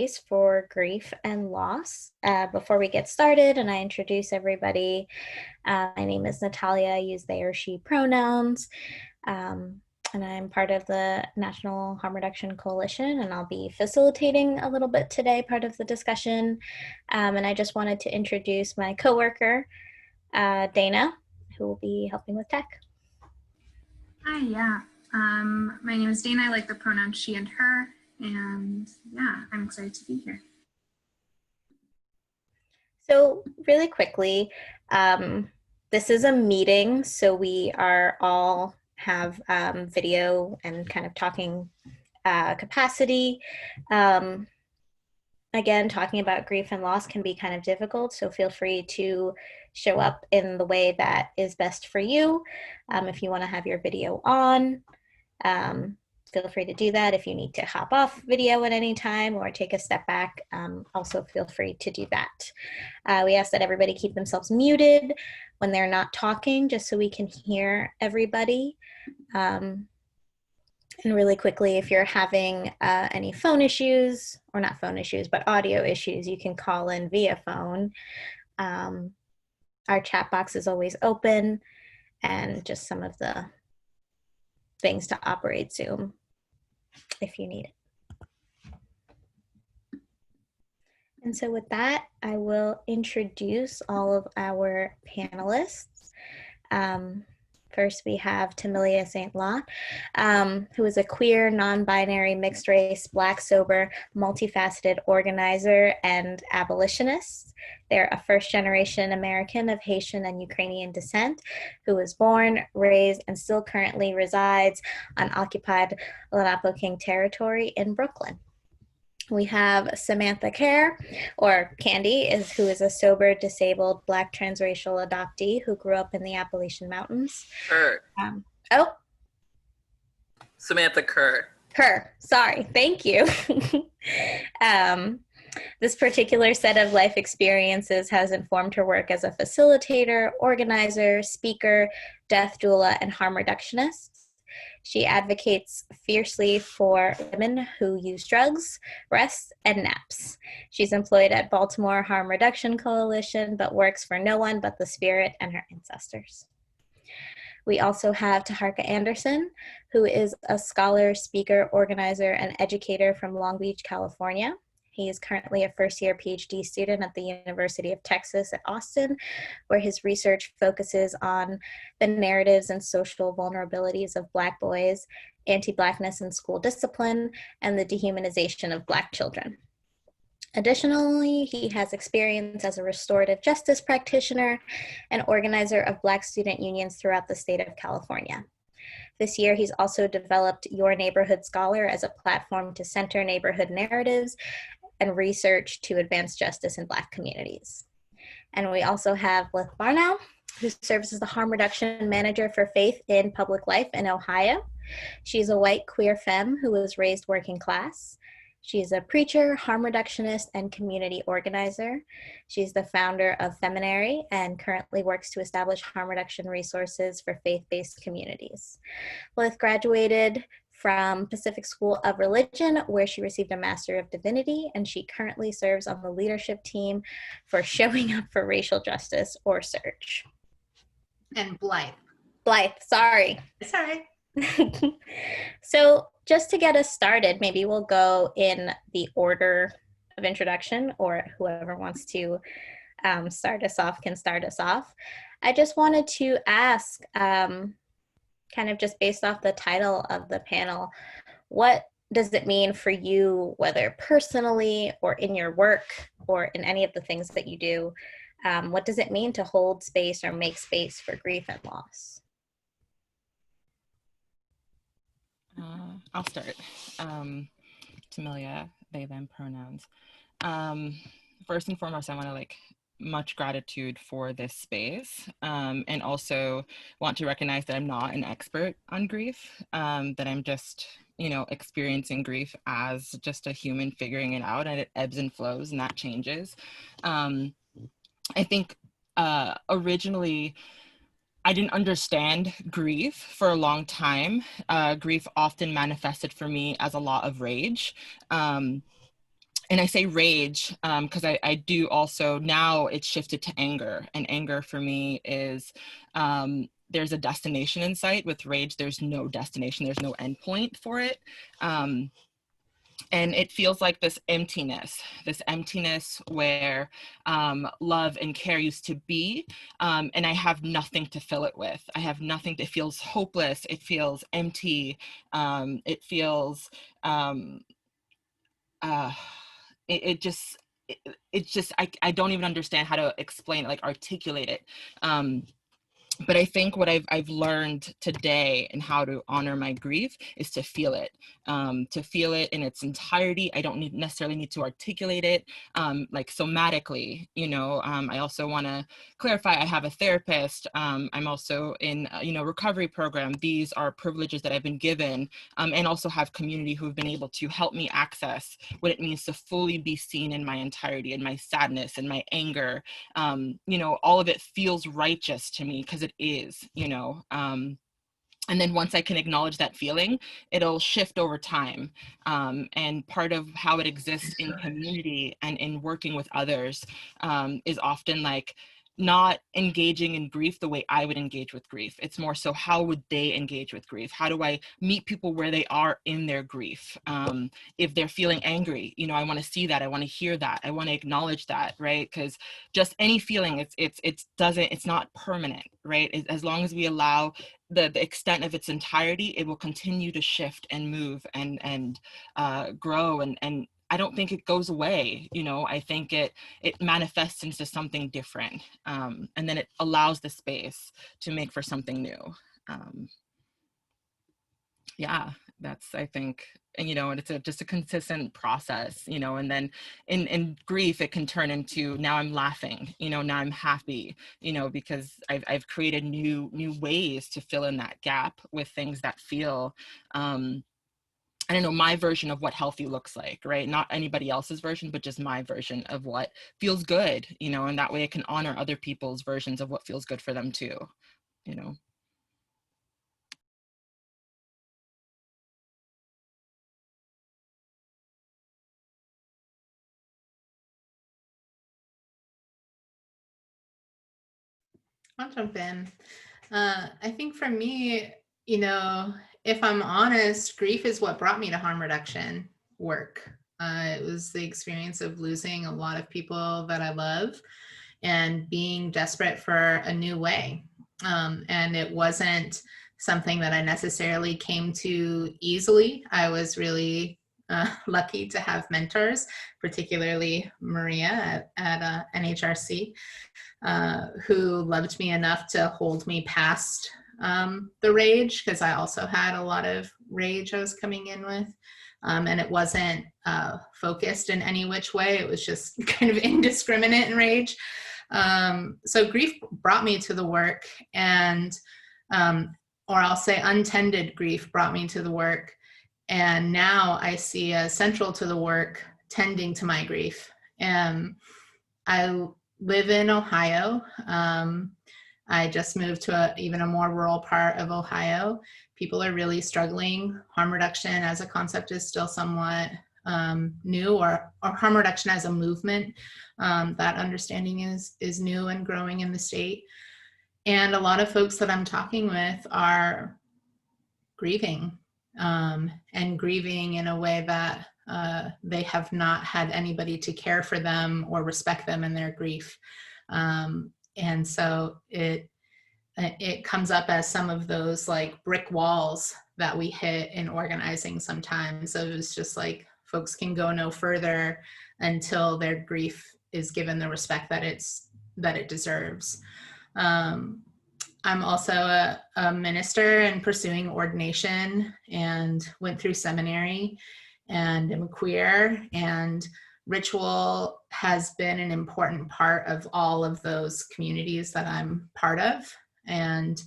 for grief and loss. Before we get started and I introduce everybody, my name is Nathalia. I use they or she pronouns. And I'm part of the National Harm Reduction Coalition, and I'll be facilitating a little bit today, part of the discussion. And I just wanted to introduce my coworker, Dana, who will be helping with tech. Hi, yeah. My name is Dana. I like the pronouns she and her, and yeah, I'm excited to be here. So really quickly, this is a meeting, so we are all have video and kind of talking capacity. Again, talking about grief and loss can be kind of difficult, so feel free to show up in the way that is best for you. If you want to have your video on, feel free to do that. If you need to hop off video at any time or take a step back, also feel free to do that. We ask that everybody keep themselves muted when they're not talking, just so we can hear everybody. And really quickly, if you're having any phone issues, or not phone issues, but audio issues, you can call in via phone. Our chat box is always open, and just some of the things to operate Zoom if you need it. And so with that, I will introduce all of our panelists. First, we have Tamilia Saint-Lot, who is a queer, non-binary, mixed-race, Black, sober, multifaceted organizer and abolitionist. They're a first-generation American of Haitian and Ukrainian descent who was born, raised, and still currently resides on occupied Lenape King territory in Brooklyn. We have Samantha Kerr, or Candy, who is a sober, disabled, Black transracial adoptee who grew up in the Appalachian Mountains. Kerr. Samantha Kerr. Kerr, sorry, thank you. This particular set of life experiences has informed her work as a facilitator, organizer, speaker, death doula, and harm reductionist. She advocates fiercely for women who use drugs, rest, and naps. She's employed at Baltimore Harm Reduction Coalition, but works for no one but the spirit and her ancestors. We also have Taharka Anderson, who is a scholar, speaker, organizer, and educator from Long Beach, California. He is currently a first-year PhD student at the University of Texas at Austin, where his research focuses on the narratives and social vulnerabilities of Black boys, anti-Blackness in school discipline, and the dehumanization of Black children. Additionally, he has experience as a restorative justice practitioner and organizer of Black student unions throughout the state of California. This year, he's also developed Your Neighborhood Scholar as a platform to center neighborhood narratives and research to advance justice in Black communities. And we also have Blyth Barnow, who serves as the Harm Reduction Manager for Faith in Public Life in Ohio. She's a white queer femme who was raised working class. She's a preacher, harm reductionist, and community organizer. She's the founder of Feminary and currently works to establish harm reduction resources for faith-based communities. Blyth graduated from Pacific School of Religion, where she received a Master of Divinity, and she currently serves on the leadership team for Showing Up for Racial Justice, or SURJ. And Blyth. Blyth, sorry. It's all right. So just to get us started, maybe we'll go in the order of introduction, or whoever wants to start us off can start us off. I just wanted to ask, kind of just based off the title of the panel, what does it mean for you, whether personally or in your work or in any of the things that you do, what does it mean to hold space or make space for grief and loss? I'll start. Tamilia, they, them pronouns. First and foremost, I want to much gratitude for this space, and also want to recognize that I'm not an expert on grief, that I'm just, experiencing grief as just a human figuring it out, and it ebbs and flows, and that changes. I think originally I didn't understand grief for a long time. Grief often manifested for me as a lot of rage. And I say rage because I do also, now it's shifted to anger. And anger for me is, there's a destination in sight. With rage, there's no destination, there's no endpoint for it. And it feels like this emptiness where love and care used to be. And I have nothing to fill it with. I have nothing, it feels hopeless, it feels empty, it feels, it just, it's just, I don't even understand how to explain it, like articulate it. But I think what I've learned today and how to honor my grief is to feel it in its entirety. I don't necessarily need to articulate it, like somatically, you know. I also want to clarify, I have a therapist. I'm also in, recovery program. These are privileges that I've been given, and also have community who've been able to help me access what it means to fully be seen in my entirety, in my sadness and my anger. All of it feels righteous to me because it is, and then once I can acknowledge that feeling, it'll shift over time. And part of how it exists in community and in working with others is often like not engaging in grief the way I would engage with grief. It's more so, how would they engage with grief? How do I meet people where they are in their grief? If they're feeling angry, I want to see that. I want to hear that. I want to acknowledge that, right? Because just any feeling, it's not permanent, right? As long as we allow the extent of its entirety, it will continue to shift and move and grow, and I don't think it goes away. I think it manifests into something different, and then it allows the space to make for something new. Yeah, that's, I think, and it's just a consistent process, and then in grief, it can turn into, now I'm laughing, now I'm happy, because I've created new ways to fill in that gap with things that feel, I don't know, my version of what healthy looks like, right? Not anybody else's version, but just my version of what feels good, and that way I can honor other people's versions of what feels good for them too, I'll jump in. I think for me, if I'm honest, grief is what brought me to harm reduction work. It was the experience of losing a lot of people that I love and being desperate for a new way. And it wasn't something that I necessarily came to easily. I was really lucky to have mentors, particularly Maria at NHRC, who loved me enough to hold me past the rage, because I also had a lot of rage I was coming in with. And it wasn't focused in any which way. It was just kind of indiscriminate rage. So grief brought me to the work, and, or I'll say untended grief brought me to the work. And now I see as central to the work, tending to my grief. And I live in Ohio. I just moved to even a more rural part of Ohio. People are really struggling. Harm reduction as a concept is still somewhat new, or harm reduction as a movement. That understanding is new and growing in the state. And a lot of folks that I'm talking with are grieving, and grieving in a way that they have not had anybody to care for them or respect them in their grief. And so it comes up as some of those like brick walls that we hit in organizing sometimes. So it's just like folks can go no further until their grief is given the respect that it deserves. I'm also a minister and pursuing ordination, and went through seminary, and am queer, and ritual has been an important part of all of those communities that I'm part of. And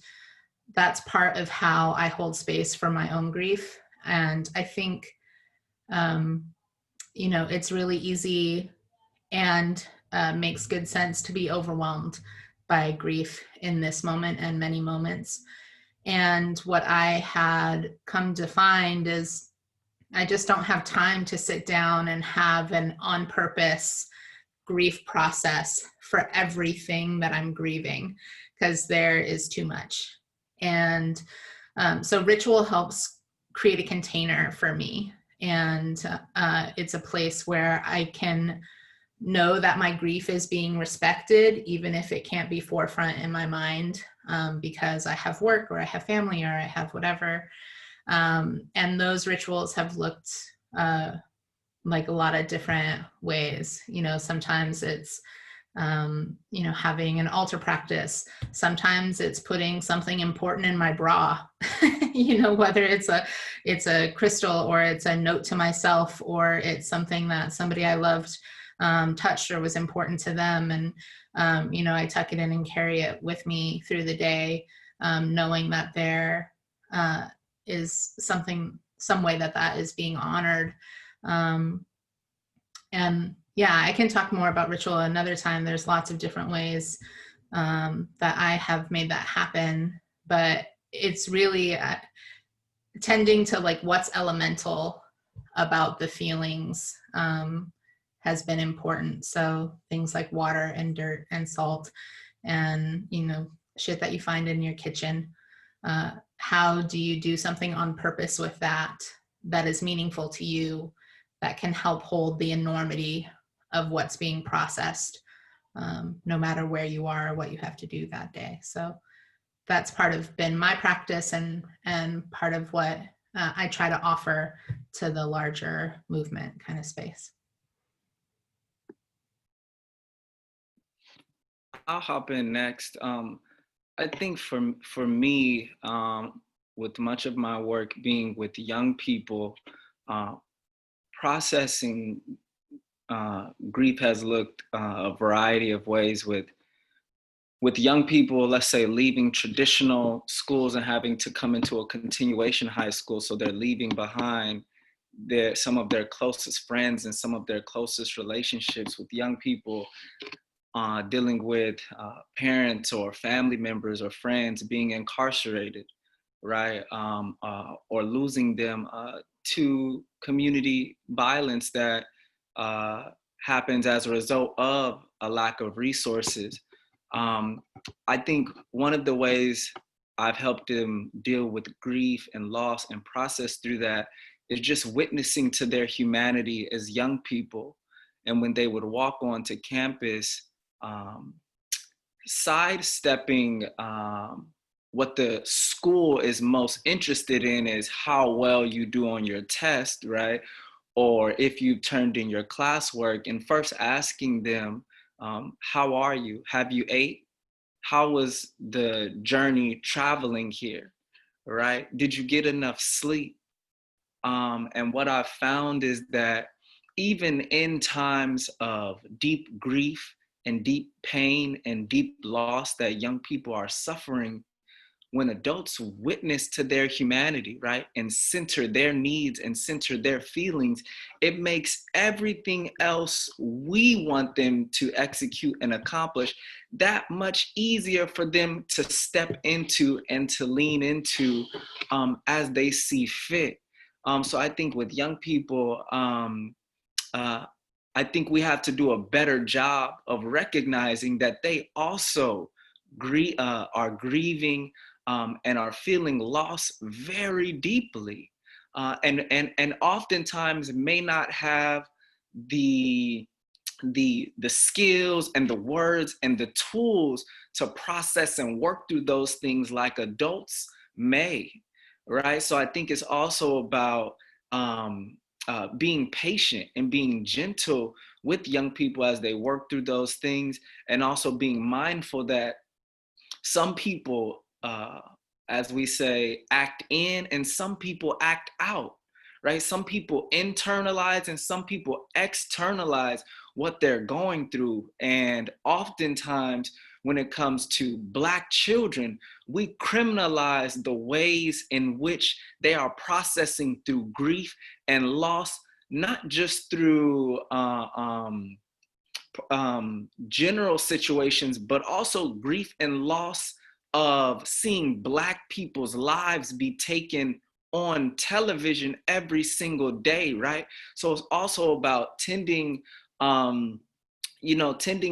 that's part of how I hold space for my own grief. And I think, it's really easy and makes good sense to be overwhelmed by grief in this moment and many moments. And what I had come to find is I just don't have time to sit down and have an on purpose grief process for everything that I'm grieving, because there is too much. And so ritual helps create a container for me. And it's a place where I can know that my grief is being respected, even if it can't be forefront in my mind, because I have work or I have family or I have whatever. And those rituals have looked like a lot of different ways. You know, sometimes it's you know, having an altar practice. Sometimes it's putting something important in my bra, you know, whether it's a crystal or it's a note to myself, or it's something that somebody I loved touched or was important to them. And, you know, I tuck it in and carry it with me through the day, knowing that there is some way that is being honored. And yeah, I can talk more about ritual another time. There's lots of different ways that I have made that happen, but it's really tending to like what's elemental about the feelings has been important. So things like water and dirt and salt and, you know, shit that you find in your kitchen. How do you do something on purpose with that is meaningful to you, that can help hold the enormity of what's being processed, no matter where you are or what you have to do that day. So that's been my practice and part of what I try to offer to the larger movement kind of space. I'll hop in next. I think for me, with much of my work being with young people, processing grief has looked a variety of ways with young people, let's say, leaving traditional schools and having to come into a continuation high school. So they're leaving behind some of their closest friends and some of their closest relationships with young people, dealing with parents or family members or friends being incarcerated, right? Or losing them to community violence that happens as a result of a lack of resources. I think one of the ways I've helped them deal with grief and loss and process through that is just witnessing to their humanity as young people. And when they would walk onto campus, sidestepping what the school is most interested in is how well you do on your test, right? Or if you've turned in your classwork, and first asking them, how are you? Have you ate? How was the journey traveling here, right? Did you get enough sleep? And what I've found is that even in times of deep grief and deep pain and deep loss that young people are suffering, when adults witness to their humanity, right, and center their needs and center their feelings, it makes everything else we want them to execute and accomplish that much easier for them to step into and to lean into as they see fit. So I think with young people, I think we have to do a better job of recognizing that they also are grieving and are feeling loss very deeply, and oftentimes may not have the skills and the words and the tools to process and work through those things like adults may, right? So I think it's also about being patient and being gentle with young people as they work through those things, and also being mindful that some people, as we say, act in and some people act out, right? Some people internalize and some people externalize what they're going through. And oftentimes when it comes to Black children, we criminalize the ways in which they are processing through grief and loss, not just through general situations, but also grief and loss of seeing Black people's lives be taken on television every single day, right? So it's also about tending, tending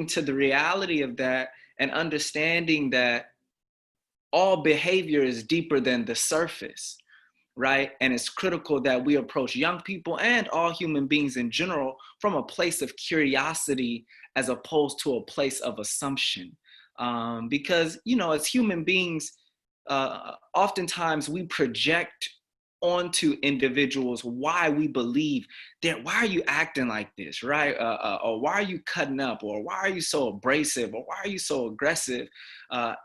to the reality of that and understanding that all behavior is deeper than the surface, right? And it's critical that we approach young people and all human beings in general from a place of curiosity as opposed to a place of assumption. Because, as human beings, oftentimes we project onto individuals why we believe that, why are you acting like this, right? Or why are you cutting up, or why are you so abrasive, or why are you so aggressive,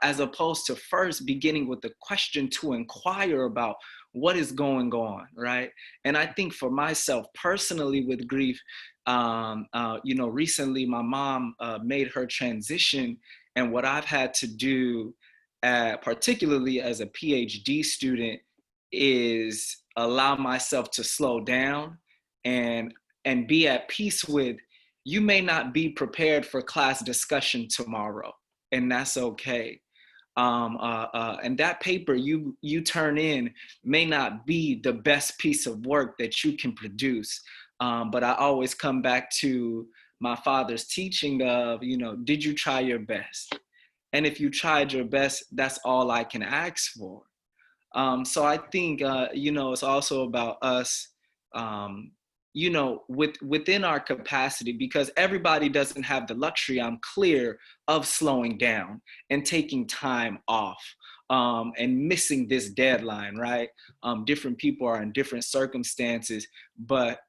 as opposed to first beginning with the question to inquire about what is going on, right? And I think for myself personally with grief, recently my mom made her transition, and what I've had to do, particularly as a PhD student, is allow myself to slow down and be at peace with, you may not be prepared for class discussion tomorrow, and that's okay. And that paper you turn in may not be the best piece of work that you can produce. But I always come back to my father's teaching of, did you try your best? And if you tried your best, that's all I can ask for. So I think, it's also about us, within our capacity, because everybody doesn't have the luxury, I'm clear, of slowing down and taking time off, and missing this deadline, right? Different people are in different circumstances, but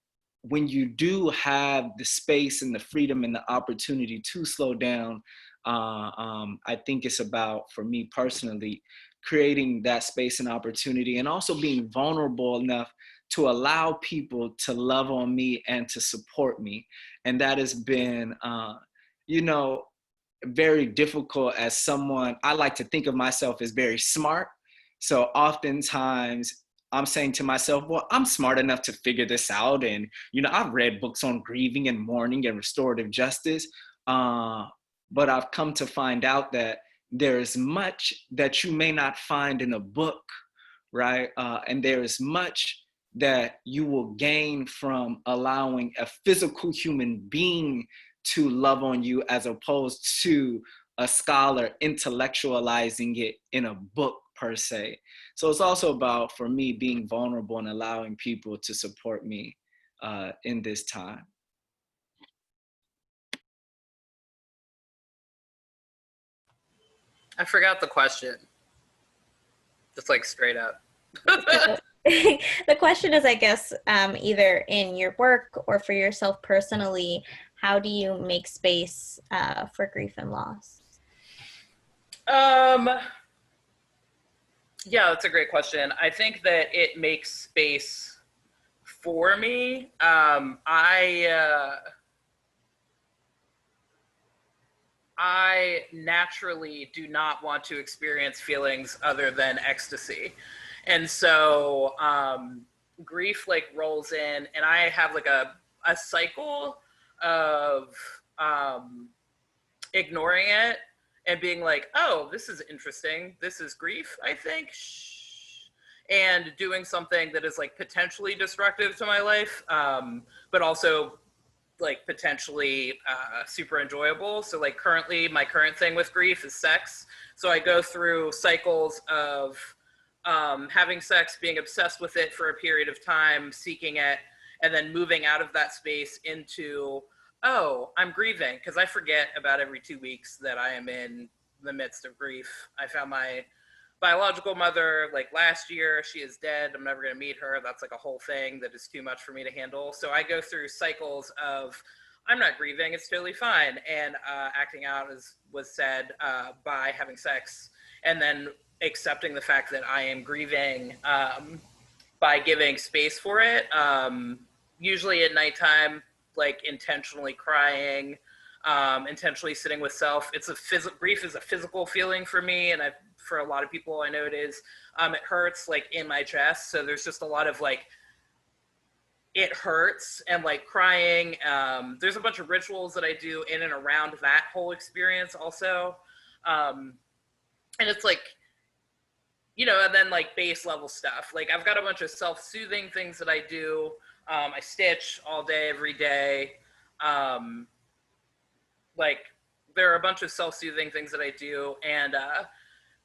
when you do have the space and the freedom and the opportunity to slow down, I think it's about, for me personally, creating that space and opportunity, and also being vulnerable enough to allow people to love on me and to support me. And that has been, very difficult as someone, I like to think of myself as very smart. So oftentimes I'm saying to myself, well, I'm smart enough to figure this out. And, I've read books on grieving and mourning and restorative justice. But I've come to find out that there is much that you may not find in a book, right? And there is much that you will gain from allowing a physical human being to love on you, as opposed to a scholar intellectualizing it in a book per se. So it's also about, for me, being vulnerable and allowing people to support me in this time. I forgot the question. Just like straight up. The question is, I guess, either in your work or for yourself personally, how do you make space for grief and loss? Yeah, that's a great question. I think that it makes space for me. I naturally do not want to experience feelings other than ecstasy. And so grief like rolls in, and I have like a cycle of ignoring it and being like, oh, this is interesting. This is grief, I think. And doing something that is like potentially destructive to my life, but also like potentially super enjoyable. So like currently, my current thing with grief is sex. So I go through cycles of having sex, being obsessed with it for a period of time, seeking it, and then moving out of that space into, oh, I'm grieving, because I forget about every 2 weeks that I am in the midst of grief. I found my biological mother like last year. She is dead. I'm never going to meet her. That's like a whole thing that is too much for me to handle. So I go through cycles of, I'm not grieving, it's totally fine, and acting out, as was said, by having sex, and then accepting the fact that I am grieving by giving space for it. Usually at nighttime, like intentionally crying, intentionally sitting with self. Grief is a physical feeling for me, and for a lot of people I know it is. It hurts like in my chest, so there's just a lot of like, it hurts and like crying. There's a bunch of rituals that I do in and around that whole experience also. And it's like, you know, and then like base level stuff. Like I've got a bunch of self-soothing things that I do. I stitch all day, every day. Like there are a bunch of self-soothing things that I do. And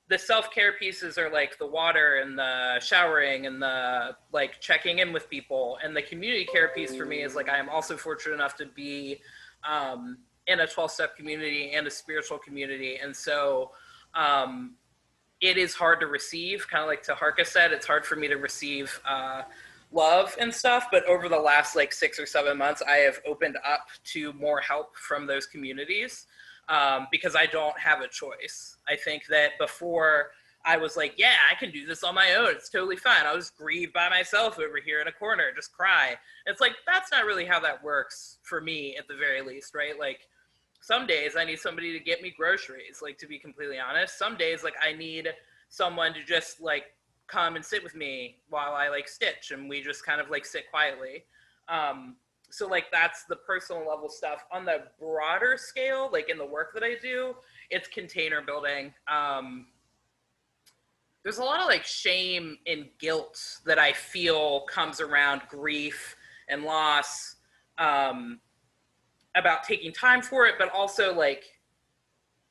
the self-care pieces are like the water and the showering and the like checking in with people. And the community care piece for me is like, I am also fortunate enough to be in a 12-step community and a spiritual community. And so it is hard to receive, kind of like Taharka said, it's hard for me to receive love and stuff. But over the last like 6 or 7 months, I have opened up to more help from those communities because I don't have a choice. I think that before I was like, yeah, I can do this on my own. It's totally fine. I'll just grieve by myself over here in a corner, just cry. It's like, that's not really how that works for me at the very least, right? Like some days I need somebody to get me groceries, like to be completely honest. Some days like I need someone to just like come and sit with me while I like stitch and we just kind of like sit quietly. So like that's the personal level stuff. On the broader scale, like in the work that I do, it's container building. There's a lot of like shame and guilt that I feel comes around grief and loss, about taking time for it, but also like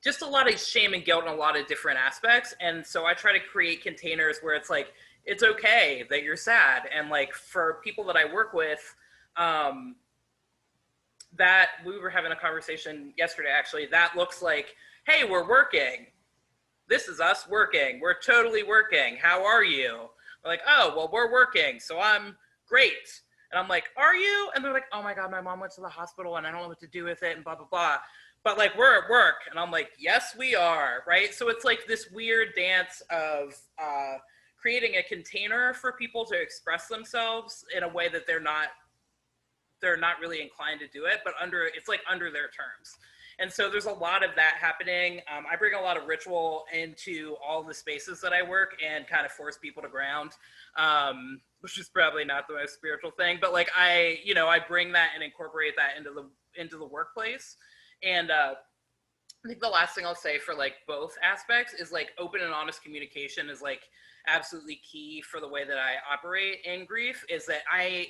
just a lot of shame and guilt in a lot of different aspects. And so I try to create containers where it's like, it's okay that you're sad. And like for people that I work with, that we were having a conversation yesterday, actually, that looks like, hey, we're working. This is us working. We're totally working. How are you? We're like, oh, well, we're working. So I'm great. And I'm like, are you? And they're like, oh my God, my mom went to the hospital and I don't know what to do with it and blah, blah, blah. But like, we're at work. And I'm like, yes, we are, right? So it's like this weird dance of creating a container for people to express themselves in a way that they're not really inclined to do it, but it's like under their terms. And so there's a lot of that happening. I bring a lot of ritual into all the spaces that I work and kind of force people to ground, which is probably not the most spiritual thing, but like I bring that and incorporate that into the workplace. And I think the last thing I'll say for like both aspects is like open and honest communication is like absolutely key for the way that I operate in grief, is that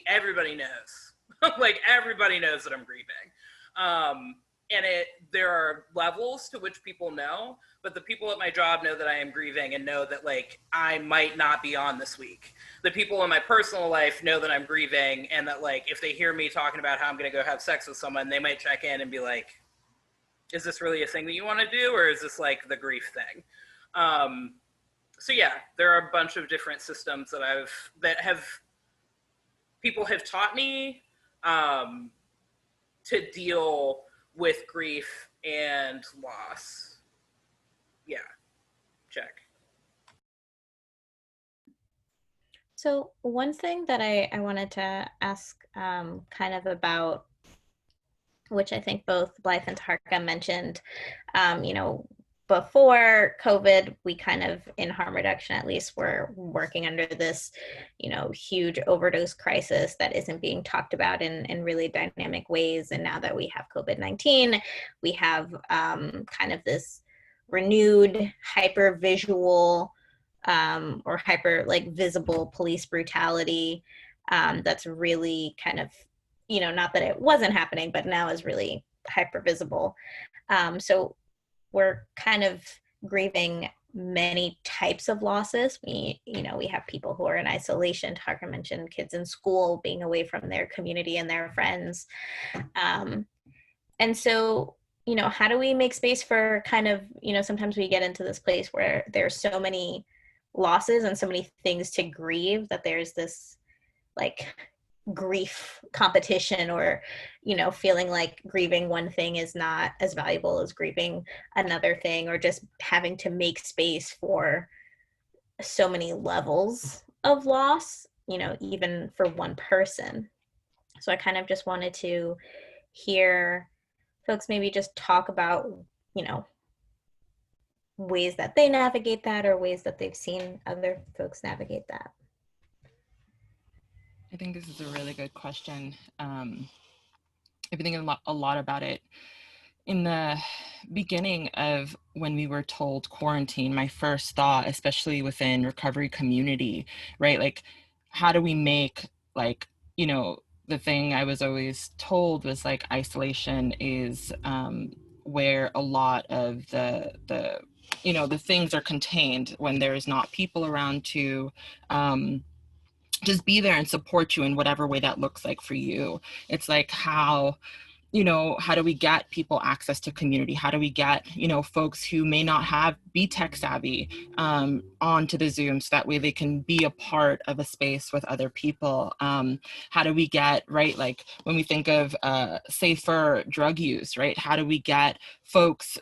everybody knows. Like everybody knows that I'm grieving. And there are levels to which people know, but the people at my job know that I am grieving and know that like I might not be on this week. The people in my personal life know that I'm grieving and that like if they hear me talking about how I'm gonna go have sex with someone, they might check in and be like, is this really a thing that you want to do, or is this like the grief thing? So yeah, there are a bunch of different systems that people have taught me to deal with grief and loss. Yeah, check. So one thing that I wanted to ask kind of about, which I think both Blyth and Taharka mentioned, before COVID, we kind of, in harm reduction at least, were working under this, huge overdose crisis that isn't being talked about in really dynamic ways. And now that we have COVID-19, we have kind of this renewed hyper visual or hyper like visible police brutality that's really kind of, not that it wasn't happening, but now is really hyper visible. So we're kind of grieving many types of losses. We have people who are in isolation. Taharka mentioned kids in school being away from their community and their friends. And so, how do we make space for kind of, sometimes we get into this place where there's so many losses and so many things to grieve that there's this like grief competition, or feeling like grieving one thing is not as valuable as grieving another thing, or just having to make space for so many levels of loss, even for one person. So I kind of just wanted to hear folks maybe just talk about ways that they navigate that, or ways that they've seen other folks navigate that. I think this is a really good question. I've been thinking a lot about it in the beginning of when we were told quarantine, my first thought, especially within recovery community, right? Like, how do we make, like, you know, the thing I was always told was like isolation is where a lot of the you know, the things are contained when there's not people around to just be there and support you in whatever way that looks like for you. It's like, how, you know, how do we get people access to community? How do we get, you know, folks who may not be tech savvy onto the Zoom, so that way they can be a part of a space with other people? How do we get, right, like when we think of safer drug use, right? How do we get folks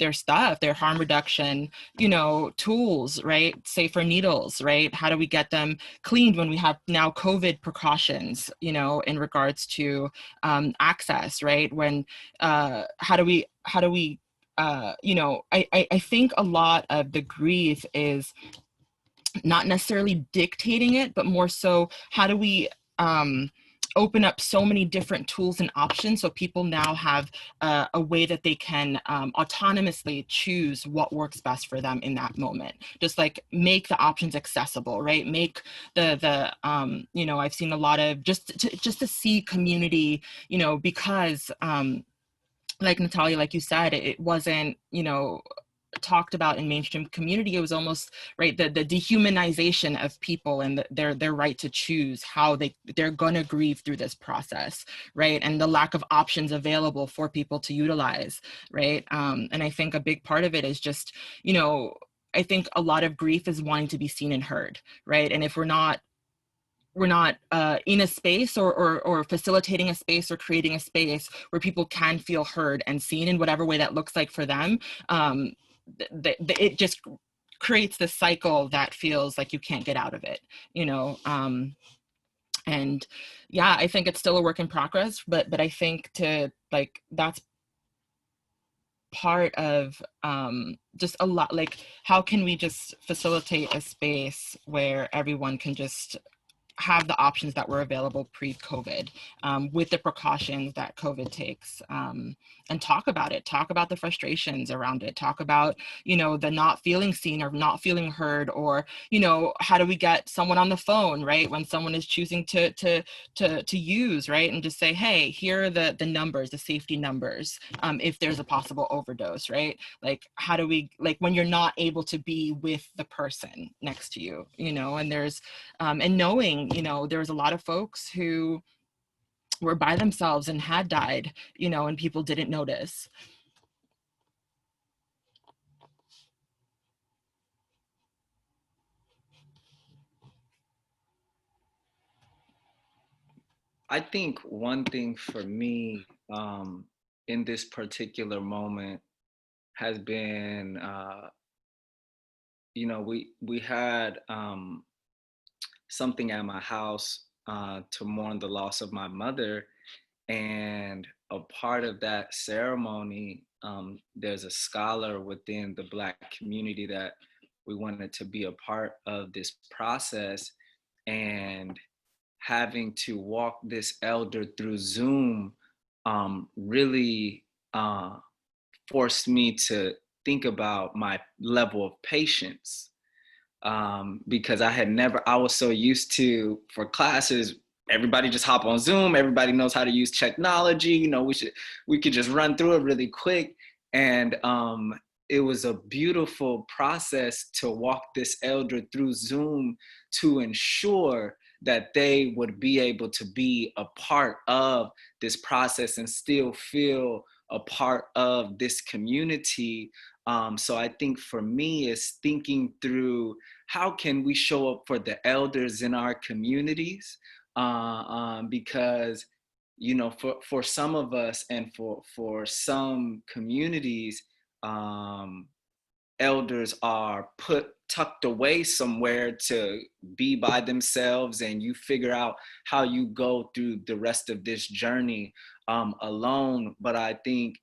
their stuff, their harm reduction, you know, tools, right? Safer needles, right? How do we get them cleaned when we have now COVID precautions, you know, in regards to access, right? When how do we you know, I think a lot of the grief is not necessarily dictating it, but more so, how do we open up so many different tools and options so people now have a way that they can autonomously choose what works best for them in that moment. Just like make the options accessible, right? Make the you know, I've seen a lot of just to see community, you know, because like Nathalia, like you said, it wasn't, you know, talked about in mainstream community. It was almost, right, the dehumanization of people and their right to choose how they're gonna grieve through this process, right? And the lack of options available for people to utilize, right? And I think a big part of it is just, you know, I think a lot of grief is wanting to be seen and heard, right? And if we're not in a space or facilitating a space or creating a space where people can feel heard and seen in whatever way that looks like for them, it just creates this cycle that feels like you can't get out of it, you know? And yeah, I think it's still a work in progress, but I think that's part of just a lot, like, how can we just facilitate a space where everyone can just have the options that were available pre-COVID, with the precautions that COVID takes, and talk about the frustrations around it, talk about, you know, the not feeling seen or not feeling heard, or, you know, how do we get someone on the phone, right, when someone is choosing to use, right, and just say, hey, here are the numbers, the safety numbers, if there's a possible overdose, right? Like, how do we, like, when you're not able to be with the person next to you, you know, and there's and knowing, you know, there was a lot of folks who were by themselves and had died, you know, and people didn't notice. I think one thing for me in this particular moment has been, you know, we had something at my house to mourn the loss of my mother, and a part of that ceremony, there's a scholar within the Black community that we wanted to be a part of this process, and having to walk this elder through Zoom really forced me to think about my level of patience, because I was so used to, for classes, everybody just hop on Zoom, everybody knows how to use technology, you know, we could just run through it really quick. And it was a beautiful process to walk this elder through Zoom to ensure that they would be able to be a part of this process and still feel a part of this community. So I think for me, it's thinking through, how can we show up for the elders in our communities? Because, you know, for some of us and for some communities, elders are tucked away somewhere to be by themselves, and you figure out how you go through the rest of this journey alone. But I think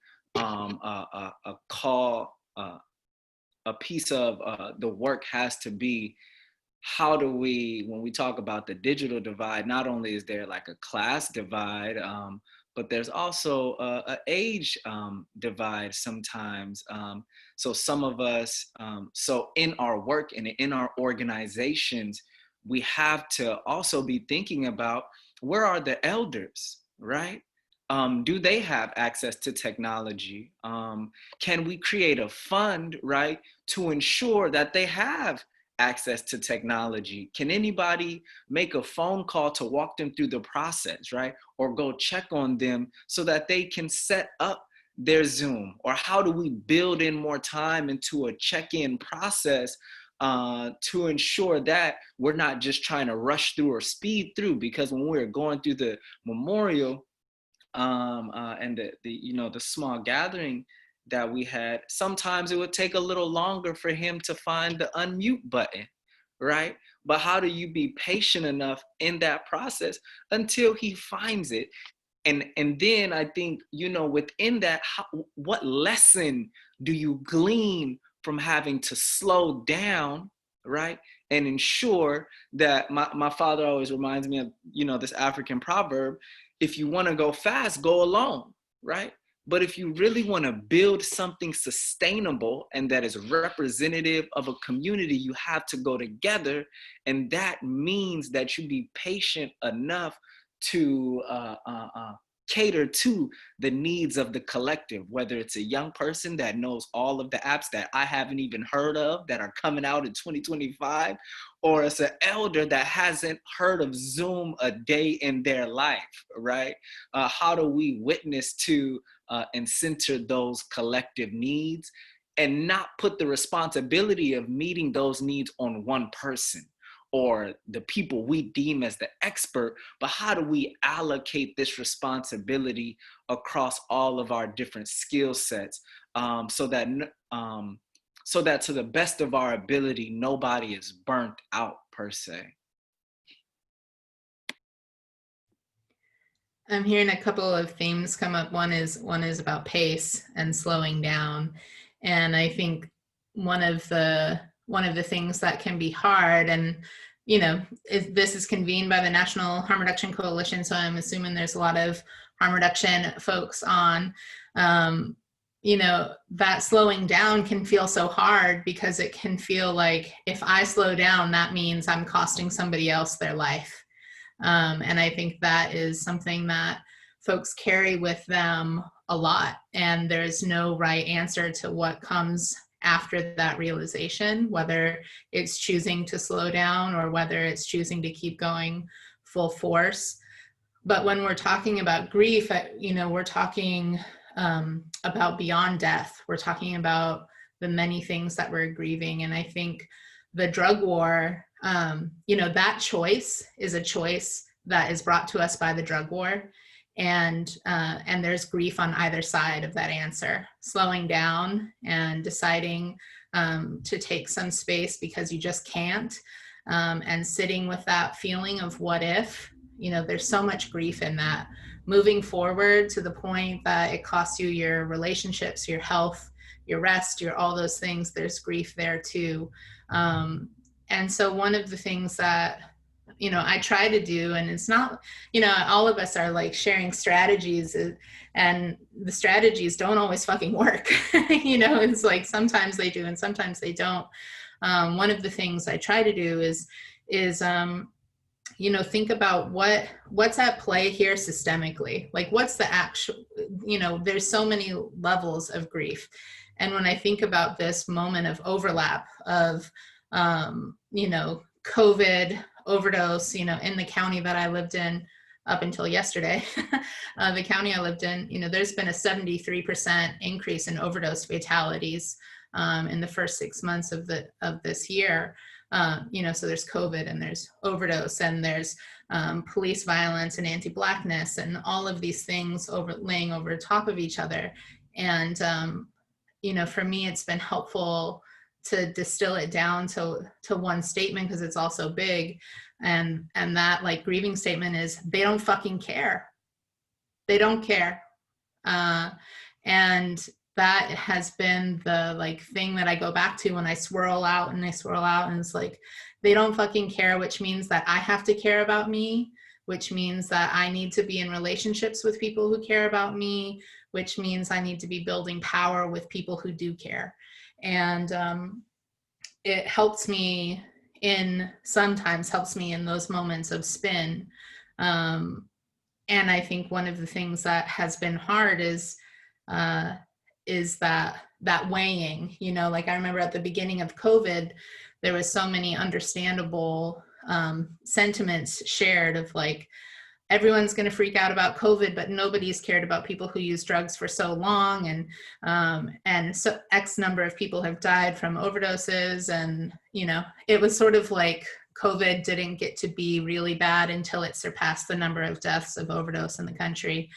a piece of the work has to be, how do we, when we talk about the digital divide, not only is there like a class divide, but there's also a age divide sometimes. So some of us, so in our work and in our organizations, we have to also be thinking about, where are the elders, right? Do they have access to technology? Can we create a fund, right, to ensure that they have access to technology? Can anybody make a phone call to walk them through the process, right? Or go check on them so that they can set up their Zoom? Or how do we build in more time into a check-in process to ensure that we're not just trying to rush through or speed through? Because when we were going through the memorial, and the small gathering that we had, sometimes it would take a little longer for him to find the unmute button, right? But how do you be patient enough in that process until he finds it? And then I think, within that, what lesson do you glean from having to slow down, right? And ensure that my father always reminds me of, this African proverb: if you want to go fast, go alone, right? But if you really want to build something sustainable and that is representative of a community, you have to go together. And that means that you be patient enough to cater to the needs of the collective, whether it's a young person that knows all of the apps that I haven't even heard of that are coming out in 2025, or it's an elder that hasn't heard of Zoom a day in their life, right? How do we witness to and center those collective needs and not put the responsibility of meeting those needs on one person or the people we deem as the expert, but how do we allocate this responsibility across all of our different skill sets, so that to the best of our ability, nobody is burnt out per se. I'm hearing a couple of themes come up. One is about pace and slowing down, and I think one of the things that can be hard, and this is convened by the National Harm Reduction Coalition, so I'm assuming there's a lot of harm reduction folks on. That slowing down can feel so hard because it can feel like if I slow down, that means I'm costing somebody else their life. And I think that is something that folks carry with them a lot, and there's no right answer to what comes after that realization, whether it's choosing to slow down or whether it's choosing to keep going full force. But when we're talking about grief, we're talking about beyond death. We're talking about the many things that we're grieving. And I think the drug war, that choice is a choice that is brought to us by the drug war. And there's grief on either side of that answer. Slowing down and deciding to take some space because you just can't, and sitting with that feeling of what if. There's so much grief in that. Moving forward to the point that it costs you your relationships, your health, your rest, your all those things, there's grief there too. And so one of the things that I try to do, and it's not, all of us are like sharing strategies, and the strategies don't always fucking work. It's like sometimes they do and sometimes they don't. One of the things I try to do is think about what's at play here systemically. Like what's the actual, there's so many levels of grief. And when I think about this moment of overlap of, COVID overdose, in the county that I lived in up until yesterday, the county I lived in, there's been a 73% increase in overdose fatalities in the first 6 months of this year. So there's COVID and there's overdose and there's police violence and anti-Blackness and all of these things laying over top of each other. And, for me, it's been helpful to distill it down to one statement because it's also big. And that like grieving statement is they don't fucking care. They don't care. And that has been the like thing that I go back to when I swirl out and it's like, they don't fucking care, which means that I have to care about me, which means that I need to be in relationships with people who care about me, which means I need to be building power with people who do care. And it helps me sometimes helps me in those moments of spin. And I think one of the things that has been hard is that weighing, like I remember at the beginning of COVID, there was so many understandable sentiments shared of like, everyone's going to freak out about COVID, but nobody's cared about people who use drugs for so long. And so X number of people have died from overdoses. And, it was sort of like COVID didn't get to be really bad until it surpassed the number of deaths of overdose in the country.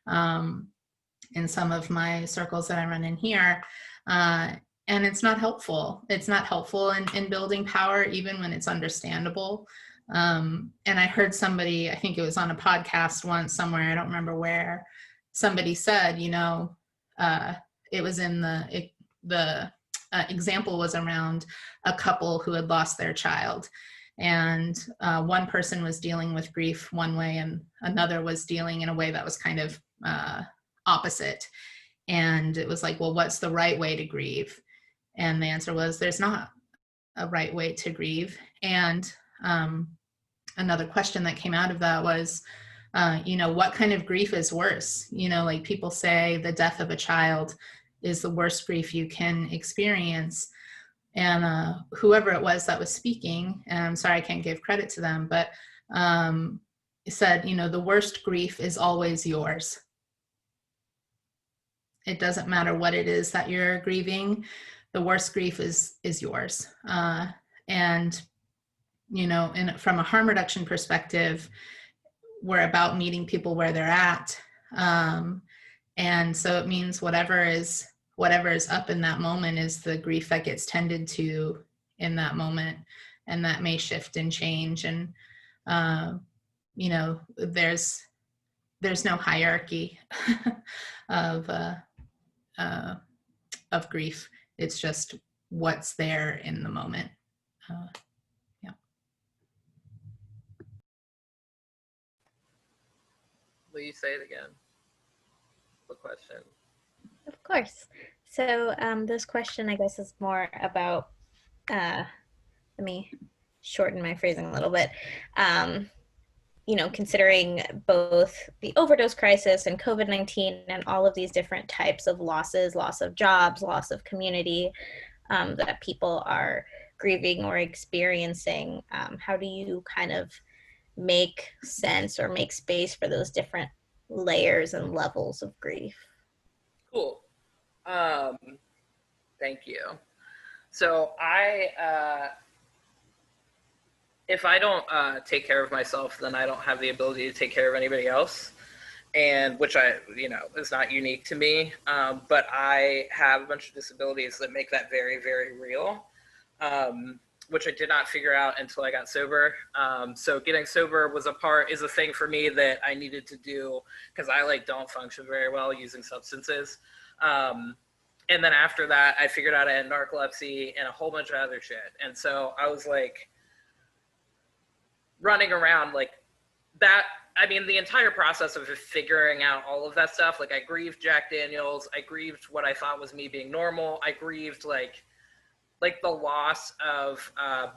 In some of my circles that I run in here. And it's not helpful. It's not helpful in building power, even when it's understandable. And I heard somebody, I think it was on a podcast once somewhere, I don't remember where, somebody said, it was in the example was around a couple who had lost their child. And one person was dealing with grief one way and another was dealing in a way that was kind of opposite. And it was like, well, what's the right way to grieve? And the answer was, there's not a right way to grieve. And another question that came out of that was, what kind of grief is worse? Like people say the death of a child is the worst grief you can experience. And whoever it was that was speaking, and I'm sorry I can't give credit to them, but said, the worst grief is always yours. It doesn't matter what it is that you're grieving. The worst grief is yours. And, from a harm reduction perspective, we're about meeting people where they're at. And so it means whatever is up in that moment is the grief that gets tended to in that moment. And that may shift and change. And, there's no hierarchy of grief. It's just what's there in the moment. Yeah. Will you say it again? The question. Of course. So this question, I guess, is more about, let me shorten my phrasing a little bit. Considering both the overdose crisis and COVID-19 and all of these different types of losses, loss of jobs, loss of community that people are grieving or experiencing, how do you kind of make sense or make space for those different layers and levels of grief? Cool. Thank you. So if I don't take care of myself, then I don't have the ability to take care of anybody else, and which is not unique to me. But I have a bunch of disabilities that make that very, very real, which I did not figure out until I got sober. So getting sober is a thing for me that I needed to do because I don't function very well using substances. And then after that, I figured out I had narcolepsy and a whole bunch of other shit. And so I was running around that. I mean, the entire process of figuring out all of that stuff, I grieved Jack Daniels, I grieved what I thought was me being normal, I grieved the loss of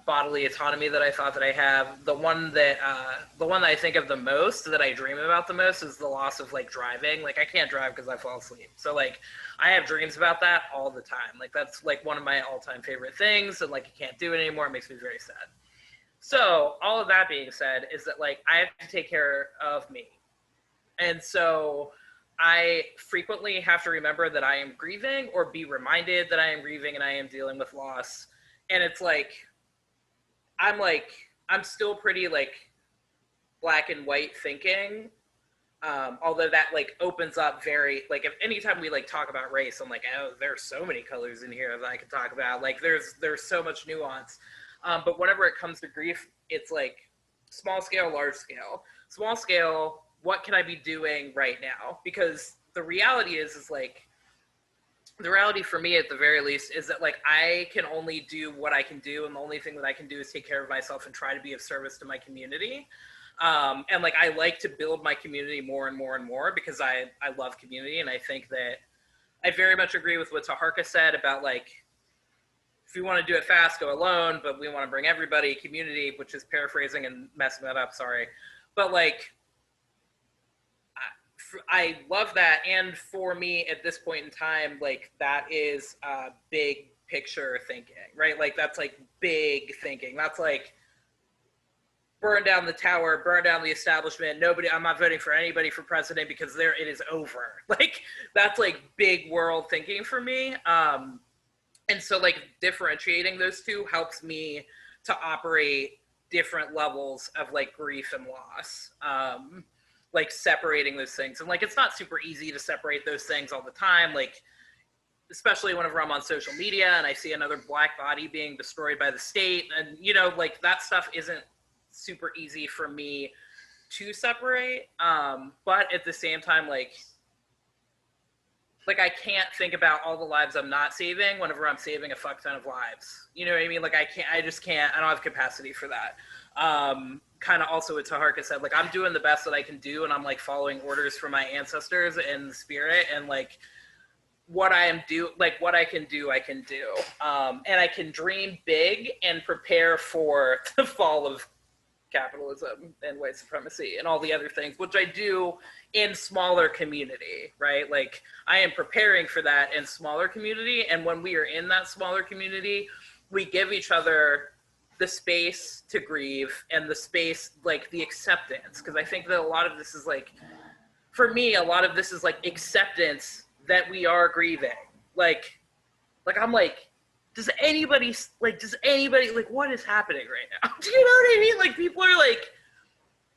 bodily autonomy that I thought that I have. The one that I think of the most, that I dream about the most, is the loss of driving. I can't drive because I fall asleep. So I have dreams about that all the time. That's one of my all-time favorite things, and I can't do it anymore. It makes me very sad. So all of that being said is that I have to take care of me. And so I frequently have to remember that I am grieving, or be reminded that I am grieving and I am dealing with loss. And it's I'm still pretty black and white thinking. Although that opens up very, if anytime we talk about race, I'm oh, there's so many colors in here that I could talk about. There's so much nuance. But whenever it comes to grief, it's small scale, large scale. Small scale, what can I be doing right now? Because the reality is the reality for me at the very least is that I can only do what I can do, and the only thing that I can do is take care of myself and try to be of service to my community. And like, I like to build my community more and more and more because I love community. And I think that I very much agree with what Taharka said about like, if you want to do it fast, go alone, but we want to bring everybody, community, which is paraphrasing and messing that up, sorry. But like, I love that. And for me at this point in time, like that is big picture thinking, right? Like that's like big thinking. That's like burn down the tower, burn down the establishment. Nobody, I'm not voting for anybody for president because there it is over. Like that's like big world thinking for me. And so like differentiating those two helps me to operate different levels of like grief and loss. Like separating those things. And like, it's not super easy to separate those things all the time. Like, especially whenever I'm on social media and I see another Black body being destroyed by the state. And, you know, like that stuff isn't super easy for me to separate. But at the same time, like I can't think about all the lives I'm not saving whenever I'm saving a fuck ton of lives. You know what I mean? Like I just can't, I don't have capacity for that. Kind of also what Taharka said, like I'm doing the best that I can do and I'm like following orders from my ancestors in the spirit and like what I can do, I can do. And I can dream big and prepare for the fall of capitalism and white supremacy and all the other things, which I do in smaller community, right? Like I am preparing for that in smaller community. And when we are in that smaller community, we give each other the space to grieve and the space, like the acceptance. Cause I think that a lot of this is like, for me, a lot of this is like acceptance that we are grieving. Like I'm like, does anybody, like, what is happening right now? Do you know what I mean? Like people are like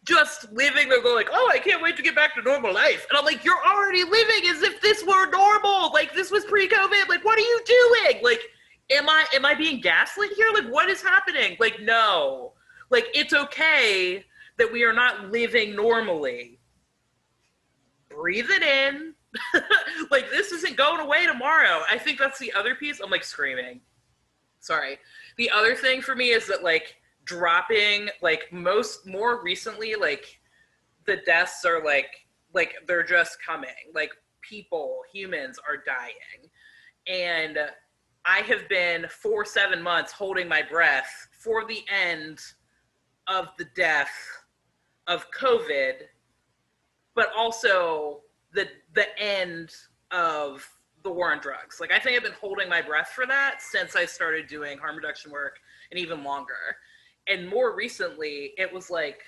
just living, they're going like, oh, I can't wait to get back to normal life. And I'm like, you're already living as if this were normal. Like this was pre-COVID. Like, what are you doing? Like, am I being gaslit here? Like, what is happening? Like, no. Like, it's okay that we are not living normally. Breathe it in. Like, this isn't going away tomorrow. I think that's the other piece. I'm, like, screaming. Sorry. The other thing for me is that, like, dropping, like, more recently, like, the deaths are, like, they're just coming. Like, humans are dying. And I have been for 7 months holding my breath for the end of the death of COVID, but also the end of the war on drugs. Like I think I've been holding my breath for that since I started doing harm reduction work and even longer. And more recently, it was like,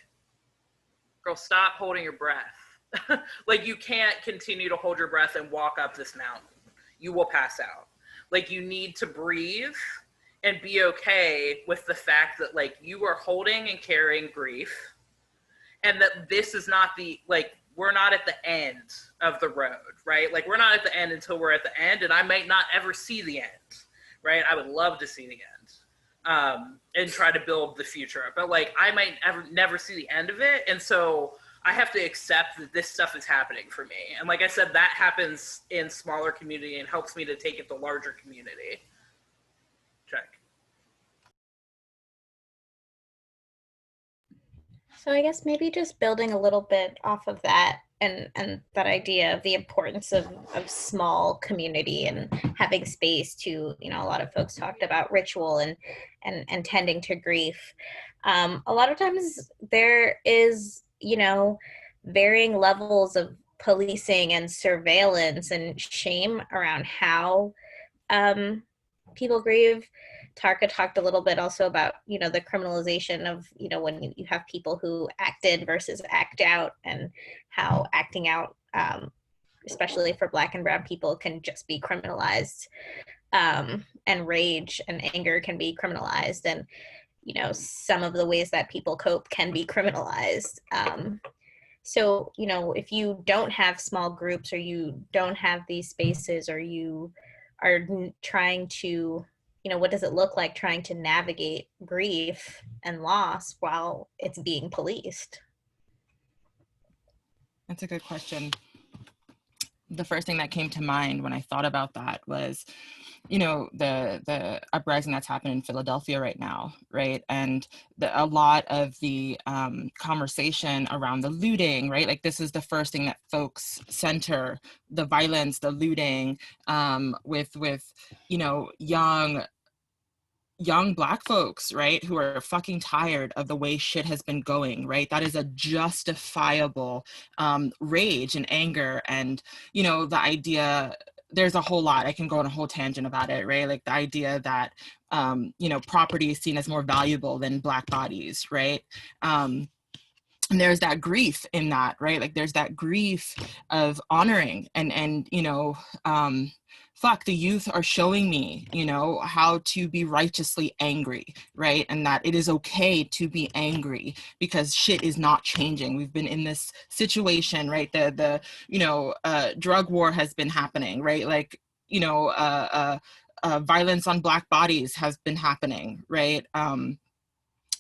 girl, stop holding your breath. Like you can't continue to hold your breath and walk up this mountain. You will pass out. Like you need to breathe and be okay with the fact that like you are holding and carrying grief and that this is not we're not at the end of the road, right? Like we're not at the end until we're at the end and I might not ever see the end, right? I would love to see the end and try to build the future. But like I might never see the end of it. And so I have to accept that this stuff is happening for me. And like I said, that happens in smaller community and helps me to take it to larger community. Check. So I guess maybe just building a little bit off of that and that idea of the importance of small community and having space to, you know, a lot of folks talked about ritual and tending to grief. A lot of times there is, you know, varying levels of policing and surveillance and shame around how people grieve. Taharka talked a little bit also about, you know, the criminalization of, you know, when you have people who act in versus act out and how acting out, especially for Black and Brown people, can just be criminalized, and rage and anger can be criminalized, and, you know, some of the ways that people cope can be criminalized. So, you know, if you don't have small groups or you don't have these spaces or you are trying to, you know, what does it look like trying to navigate grief and loss while it's being policed? That's a good question. the first thing that came to mind when I thought about that was, you know, the uprising that's happened in Philadelphia right now, right? And a lot of the conversation around the looting, right? Like this is the first thing that folks center, the violence, the looting, with you know, young Black folks, right, who are fucking tired of the way shit has been going, right? That is a justifiable rage and anger. And, you know, the idea, there's a whole lot, I can go on a whole tangent about it, right? Like the idea that, you know, property is seen as more valuable than Black bodies, right? And there's that grief in that, right? Like there's that grief of honoring and you know, fuck, the youth are showing me, you know, how to be righteously angry, right? And that it is okay to be angry because shit is not changing. We've been in this situation, right? The you know, drug war has been happening, right? Like, you know, violence on Black bodies has been happening, right?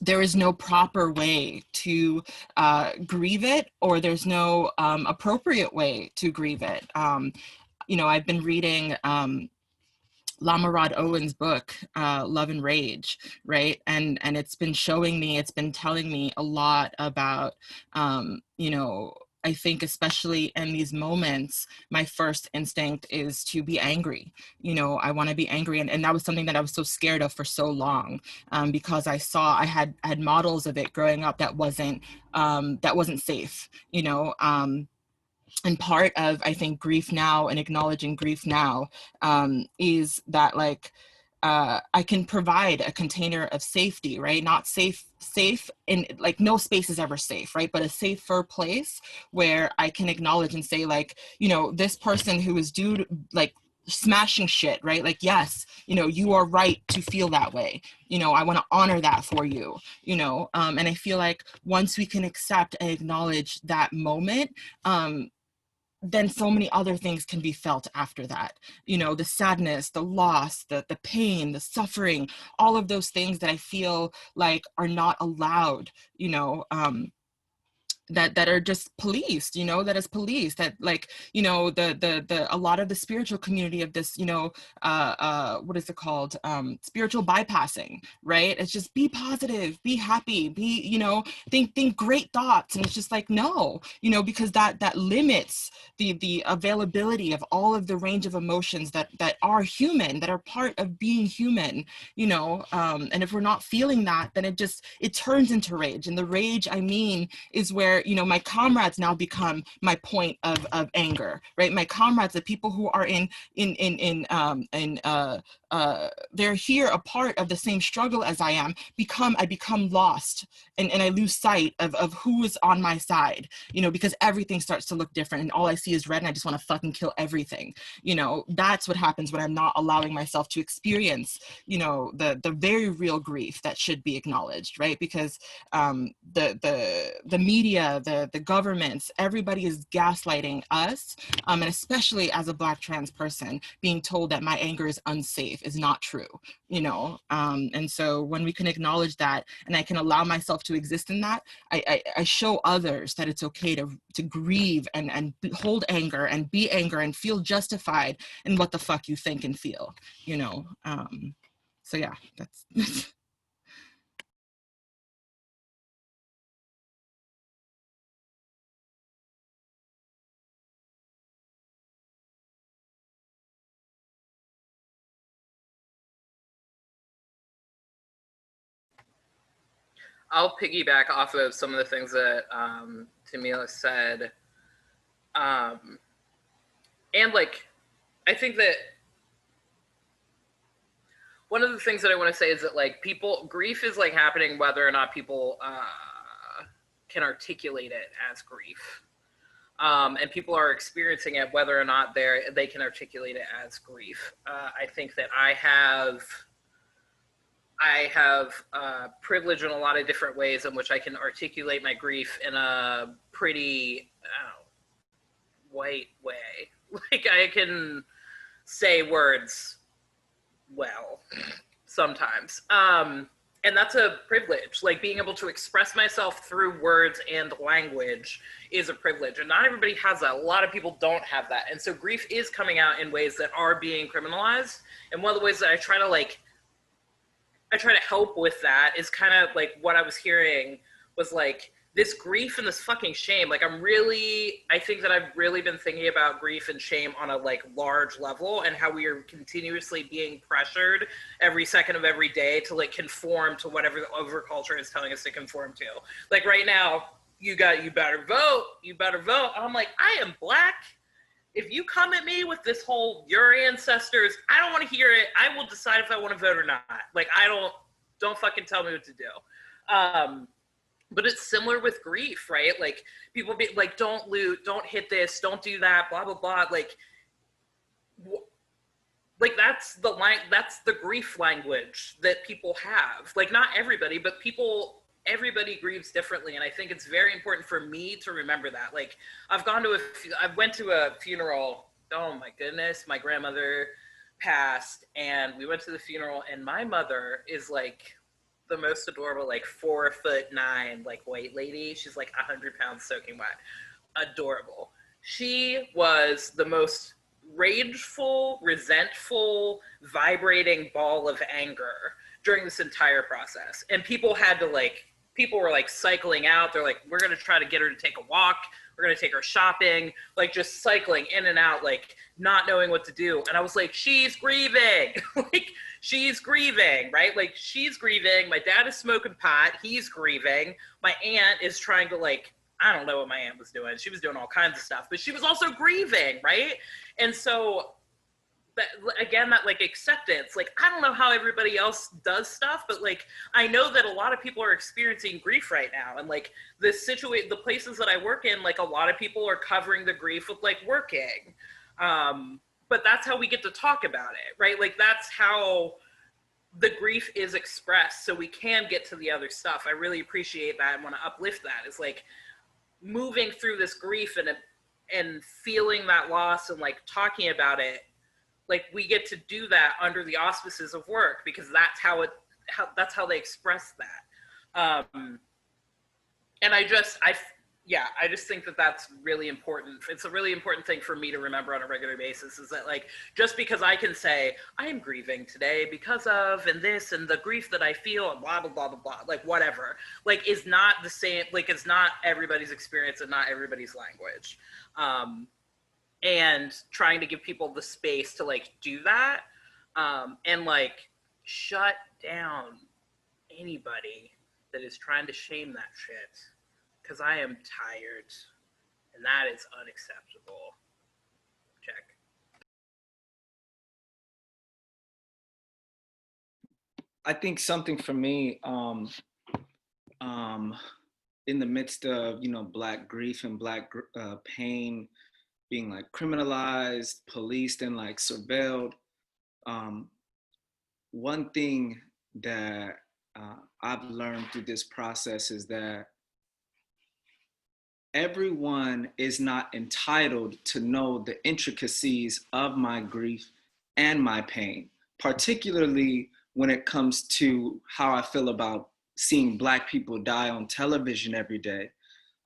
There is no proper way to grieve it, or there's no appropriate way to grieve it. You know, I've been reading Lama Rod Owen's book, Love and Rage, right? And it's been showing me, it's been telling me a lot about, you know, I think especially in these moments, my first instinct is to be angry. You know, I want to be angry. And that was something that I was so scared of for so long, because I had models of it growing up that wasn't safe, you know. And part of, I think, grief now and acknowledging grief now is that, like, I can provide a container of safety, right? Not safe in, like, no space is ever safe, right? But a safer place where I can acknowledge and say, like, you know, this person who is like, smashing shit, right? Like, yes, you know, you are right to feel that way. You know, I want to honor that for you, you know? And I feel like once we can accept and acknowledge that moment, then so many other things can be felt after that. You know, the sadness, the loss, the pain, the suffering, all of those things that I feel like are not allowed, you know, that are just policed, you know, that is policed, that, like, you know, the a lot of the spiritual community of this, you know, what is it called, spiritual bypassing, right? It's just be positive, be happy, be, you know, think great thoughts. And it's just like, no, you know, because that limits the availability of all of the range of emotions that are human, that are part of being human, you know. And if we're not feeling that, then it turns into rage. And the rage, I mean, is where, you know, my comrades now become my point of anger, right? My comrades, the people who are they're here a part of the same struggle as I am, I become lost, and I lose sight of who is on my side, you know, because everything starts to look different and all I see is red and I just want to fucking kill everything. You know, that's what happens when I'm not allowing myself to experience, you know, the very real grief that should be acknowledged, right? Because the media, the governments, everybody is gaslighting us, and especially as a Black trans person, being told that my anger is unsafe is not true, you know. And so when we can acknowledge that, and I can allow myself to exist in that, I show others that it's okay to grieve and hold anger and be anger and feel justified in what the fuck you think and feel, you know. So yeah, that's I'll piggyback off of some of the things that Tamilia said. And, like, I think that one of the things that I want to say is that, like, grief is, like, happening whether or not people can articulate it as grief. And people are experiencing it whether or not they can articulate it as grief. I think that I have privilege in a lot of different ways in which I can articulate my grief in a pretty white way. Like, I can say words well sometimes. and that's a privilege. Like being able to express myself through words and language is a privilege, and not everybody has that. A lot of people don't have that, and so grief is coming out in ways that are being criminalized. And one of the ways that I try to help with that is kind of like what I was hearing was like this grief and this fucking shame. Like I think that I've really been thinking about grief and shame on a like large level, and how we are continuously being pressured every second of every day to like conform to whatever the overculture is telling us to conform to. Like right now, you better vote. And I'm like, I am Black. If you come at me with this whole your ancestors, I don't want to hear it. I will decide if I want to vote or not. Like don't fucking tell me what to do. But it's similar with grief, right? Like people be like, don't loot, don't hit this, don't do that, blah, blah, blah. Like that's the grief language that people have. Like not everybody, but everybody grieves differently. And I think it's very important for me to remember that. Like I went to a funeral. Oh my goodness. My grandmother passed, and we went to the funeral, and my mother is like the most adorable, like 4'9", like white lady. She's like 100 pounds soaking wet. Adorable. She was the most rageful, resentful, vibrating ball of anger during this entire process. And people were like cycling out. They're like, we're going to try to get her to take a walk. We're going to take her shopping, like just cycling in and out, like not knowing what to do. And I was like, she's grieving. Like, she's grieving, right? Like she's grieving. My dad is smoking pot. He's grieving. My aunt is trying to like, I don't know what my aunt was doing. She was doing all kinds of stuff, but she was also grieving, right? And so that like acceptance, like I don't know how everybody else does stuff, but like I know that a lot of people are experiencing grief right now, and like the places that I work in, like a lot of people are covering the grief with like working, but that's how we get to talk about it, right? Like that's how the grief is expressed, so we can get to the other stuff. I really appreciate that and want to uplift that. It's like moving through this grief and feeling that loss and like talking about it. Like we get to do that under the auspices of work, because that's how they express that. And I just think that that's really important. It's a really important thing for me to remember on a regular basis, is that like, just because I can say I am grieving today because of, and this, and the grief that I feel, and blah, blah, blah, blah, blah, like whatever, like is not the same, like it's not everybody's experience and not everybody's language. And trying to give people the space to like do that, and like shut down anybody that is trying to shame that shit, because I am tired, and that is unacceptable. Check. I think something for me, in the midst of, Black grief and Black pain being like criminalized, policed, and like surveilled, one thing that I've learned through this process is that everyone is not entitled to know the intricacies of my grief and my pain, particularly when it comes to how I feel about seeing Black people die on television every day.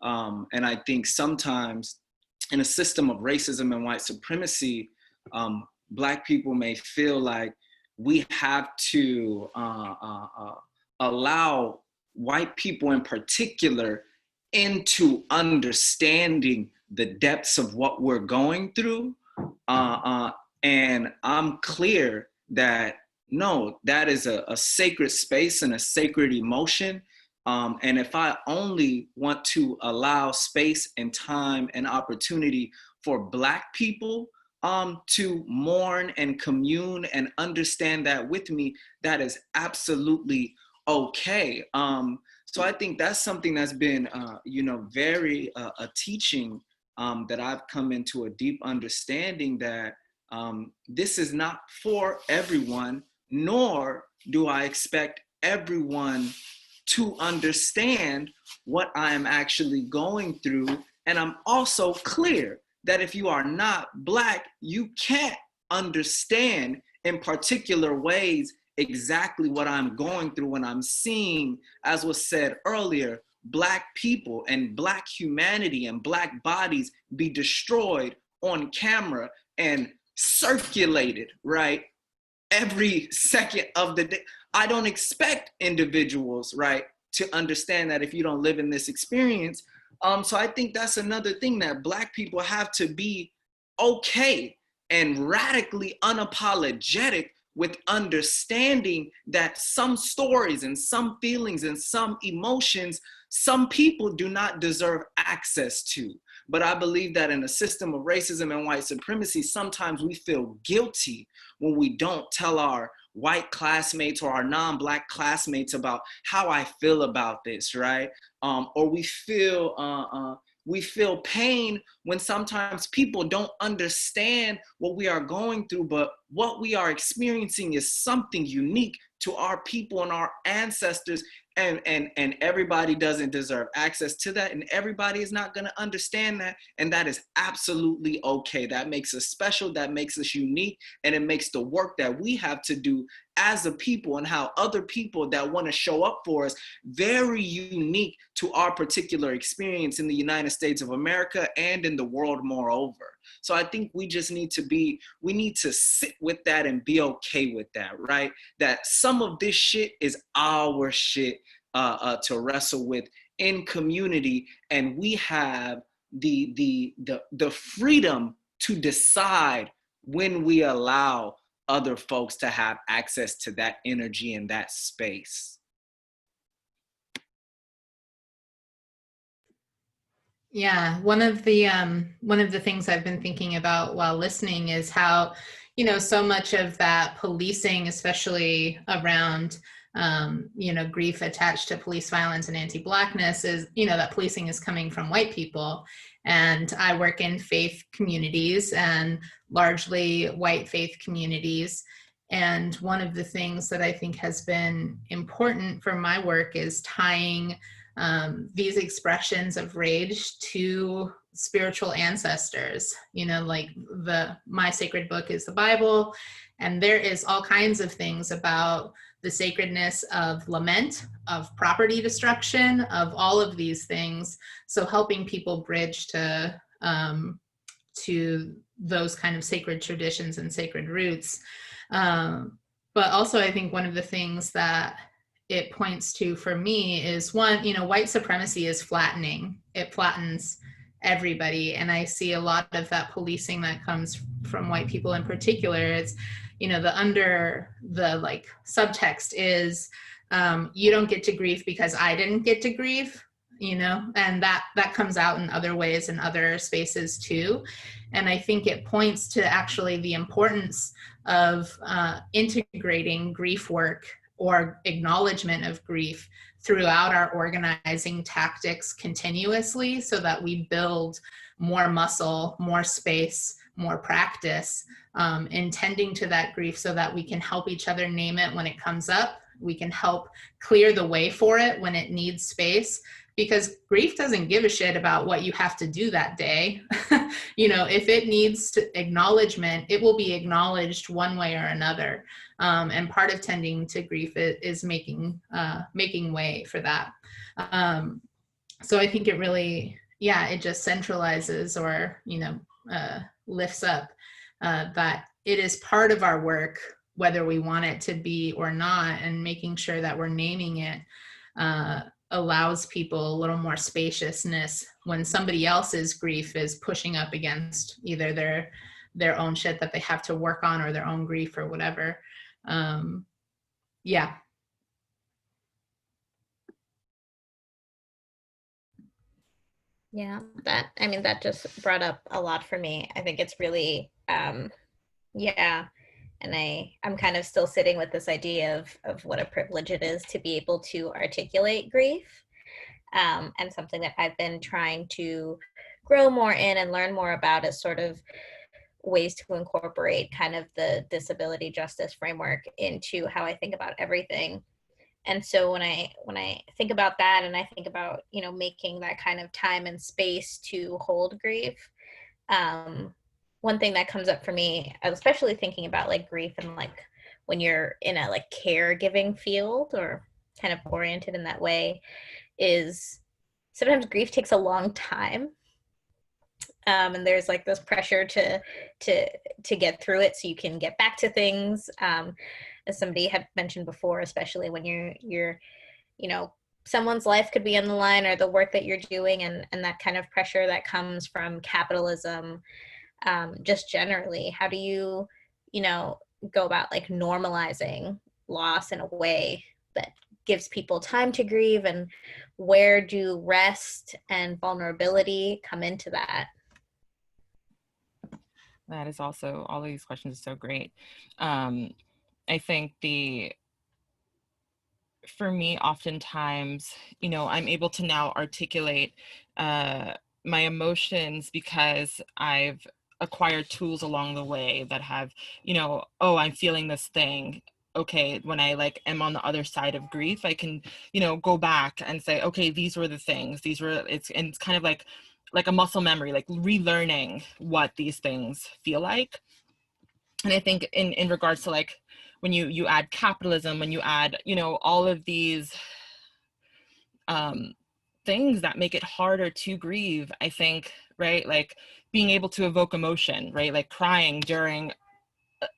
And I think sometimes in a system of racism and white supremacy, Black people may feel like we have to allow white people in particular into understanding the depths of what we're going through. And I'm clear that no, that is a sacred space and a sacred emotion. And if I only want to allow space and time and opportunity for Black people to mourn and commune and understand that with me, that is absolutely okay. So I think that's something that's been, very a teaching that I've come into a deep understanding that this is not for everyone, nor do I expect everyone to understand what I am actually going through. And I'm also clear that if you are not Black, you can't understand in particular ways exactly what I'm going through when I'm seeing, as was said earlier, Black people and Black humanity and Black bodies be destroyed on camera and circulated, right? Every second of the day. I don't expect individuals, right, to understand that if you don't live in this experience. So I think that's another thing, that Black people have to be okay and radically unapologetic with understanding that some stories and some feelings and some emotions, some people do not deserve access to. But I believe that in a system of racism and white supremacy, sometimes we feel guilty when we don't tell our white classmates or our non-Black classmates about how I feel about this, right? Or we feel pain when sometimes people don't understand what we are going through, but what we are experiencing is something unique to our people and our ancestors, and everybody doesn't deserve access to that, and everybody is not going to understand that, and that is absolutely okay. That makes us special, that makes us unique, and it makes the work that we have to do as a people and how other people that want to show up for us very unique to our particular experience in the United States of America and in the world moreover. So I think we just need to sit with that and be okay with that, right? That some of this shit is our shit to wrestle with in community, and we have the freedom to decide when we allow other folks to have access to that energy and that space. Yeah, one of the things I've been thinking about while listening is how, you know, so much of that policing, especially around, you know, grief attached to police violence and anti-Blackness, is, you know, that policing is coming from white people. And I work in faith communities, and largely white faith communities. And one of the things that I think has been important for my work is tying these expressions of rage to spiritual ancestors. You know, like my sacred book is the Bible, and there is all kinds of things about the sacredness of lament, of property destruction, of all of these things. So helping people bridge to those kind of sacred traditions and sacred roots. But also I think one of the things that it points to for me is, one, you know, white supremacy is flattening. It flattens everybody. And I see a lot of that policing that comes from white people in particular. It's, you know, the like subtext is, you don't get to grieve because I didn't get to grieve, you know, and that comes out in other ways in other spaces too. And I think it points to actually the importance of integrating grief work or acknowledgement of grief throughout our organizing tactics continuously, so that we build more muscle, more space, more practice in tending to that grief, so that we can help each other name it when it comes up. We can help clear the way for it when it needs space, because grief doesn't give a shit about what you have to do that day. You know, if it needs acknowledgement, it will be acknowledged one way or another. And part of tending to grief is making way for that. So I think it really, yeah, it just centralizes, or, you know, lifts up that it is part of our work, whether we want it to be or not, and making sure that we're naming it allows people a little more spaciousness when somebody else's grief is pushing up against either their own shit that they have to work on, or their own grief, or whatever. Yeah. Yeah, that just brought up a lot for me. I think it's really, yeah. And I'm kind of still sitting with this idea of what a privilege it is to be able to articulate grief, and something that I've been trying to grow more in and learn more about is sort of ways to incorporate kind of the disability justice framework into how I think about everything. And so when I think about that, and I think about, you know, making that kind of time and space to hold grief, one thing that comes up for me, especially thinking about like grief and like when you're in a like caregiving field or kind of oriented in that way, is sometimes grief takes a long time. And there's like this pressure to get through it so you can get back to things. As somebody had mentioned before, especially when you're you know, someone's life could be on the line, or the work that you're doing, and that kind of pressure that comes from capitalism. Just generally, how do you go about like normalizing loss in a way that gives people time to grieve, and where do rest and vulnerability come into that? That is also, all of these questions are so great. I think for me, oftentimes, I'm able to now articulate my emotions because I've acquired tools along the way that have, oh, I'm feeling this thing. Okay, when I like am on the other side of grief, I can, go back and say, okay, these were the things, and it's kind of like a muscle memory, like relearning what these things feel like. And I think in regards to like when you add capitalism, when you add all of these things that make it harder to grieve, I think, right, like being able to evoke emotion, right, like crying during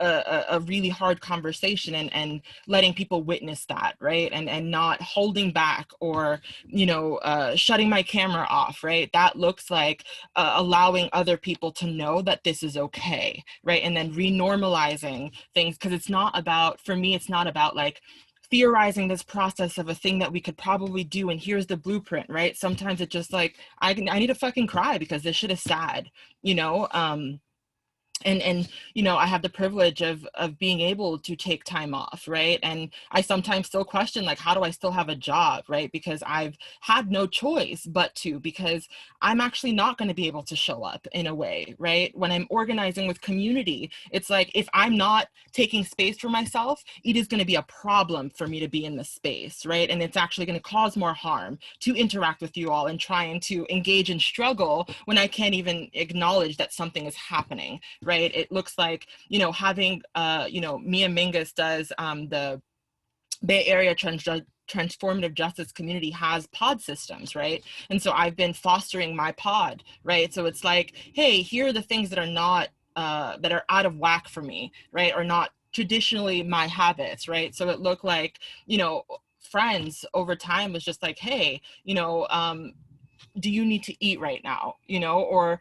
a really hard conversation, and letting people witness that, right, and not holding back, or shutting my camera off, right, that looks like allowing other people to know that this is okay, right, and then renormalizing things, because it's not about, for me, it's not about like theorizing this process of a thing that we could probably do and here's the blueprint, right. Sometimes it's just like I need to fucking cry because this shit is sad, and I have the privilege of being able to take time off, right, and I sometimes still question, like, how do I still have a job, right, because I've had no choice but to, because I'm actually not going to be able to show up in a way, right, when I'm organizing with community. It's like, if I'm not taking space for myself, it is going to be a problem for me to be in the space, right, and it's actually going to cause more harm to interact with you all and trying to engage in struggle when I can't even acknowledge that something is happening, right. It looks like, having, Mia Mingus does the Bay Area Transformative Justice Community has pod systems, right? And so I've been fostering my pod, right? So it's like, hey, here are the things that are not, that are out of whack for me, right? Or not traditionally my habits, right? So it looked like, friends over time was just like, hey, do you need to eat right now, or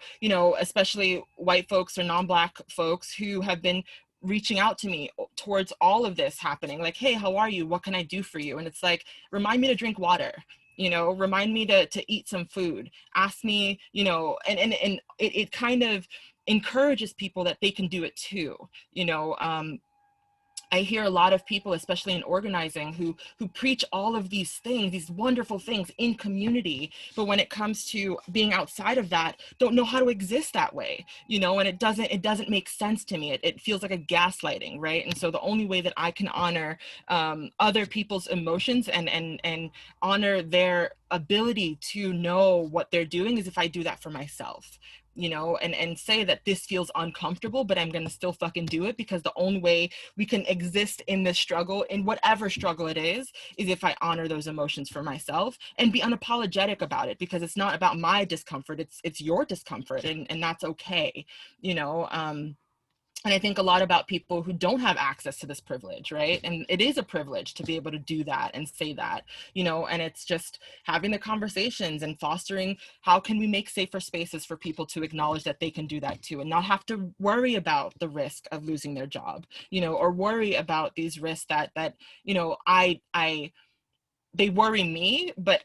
especially white folks or non-Black folks who have been reaching out to me towards all of this happening, like, hey, how are you, what can I do for you? And it's like, remind me to drink water, remind me to eat some food, ask me, and it kind of encourages people that they can do it too. I hear a lot of people, especially in organizing, who preach all of these things, these wonderful things in community, but when it comes to being outside of that, don't know how to exist that way, and it doesn't make sense to me. It feels like a gaslighting, right? And so the only way that I can honor other people's emotions and honor their ability to know what they're doing is if I do that for myself, and say that this feels uncomfortable, but I'm going to still fucking do it, because the only way we can exist in this struggle, in whatever struggle it is if I honor those emotions for myself and be unapologetic about it, because it's not about my discomfort, it's your discomfort, and that's okay, and I think a lot about people who don't have access to this privilege, right? And it is a privilege to be able to do that and say that, and it's just having the conversations and fostering, how can we make safer spaces for people to acknowledge that they can do that too, and not have to worry about the risk of losing their job, or worry about these risks that they worry me, but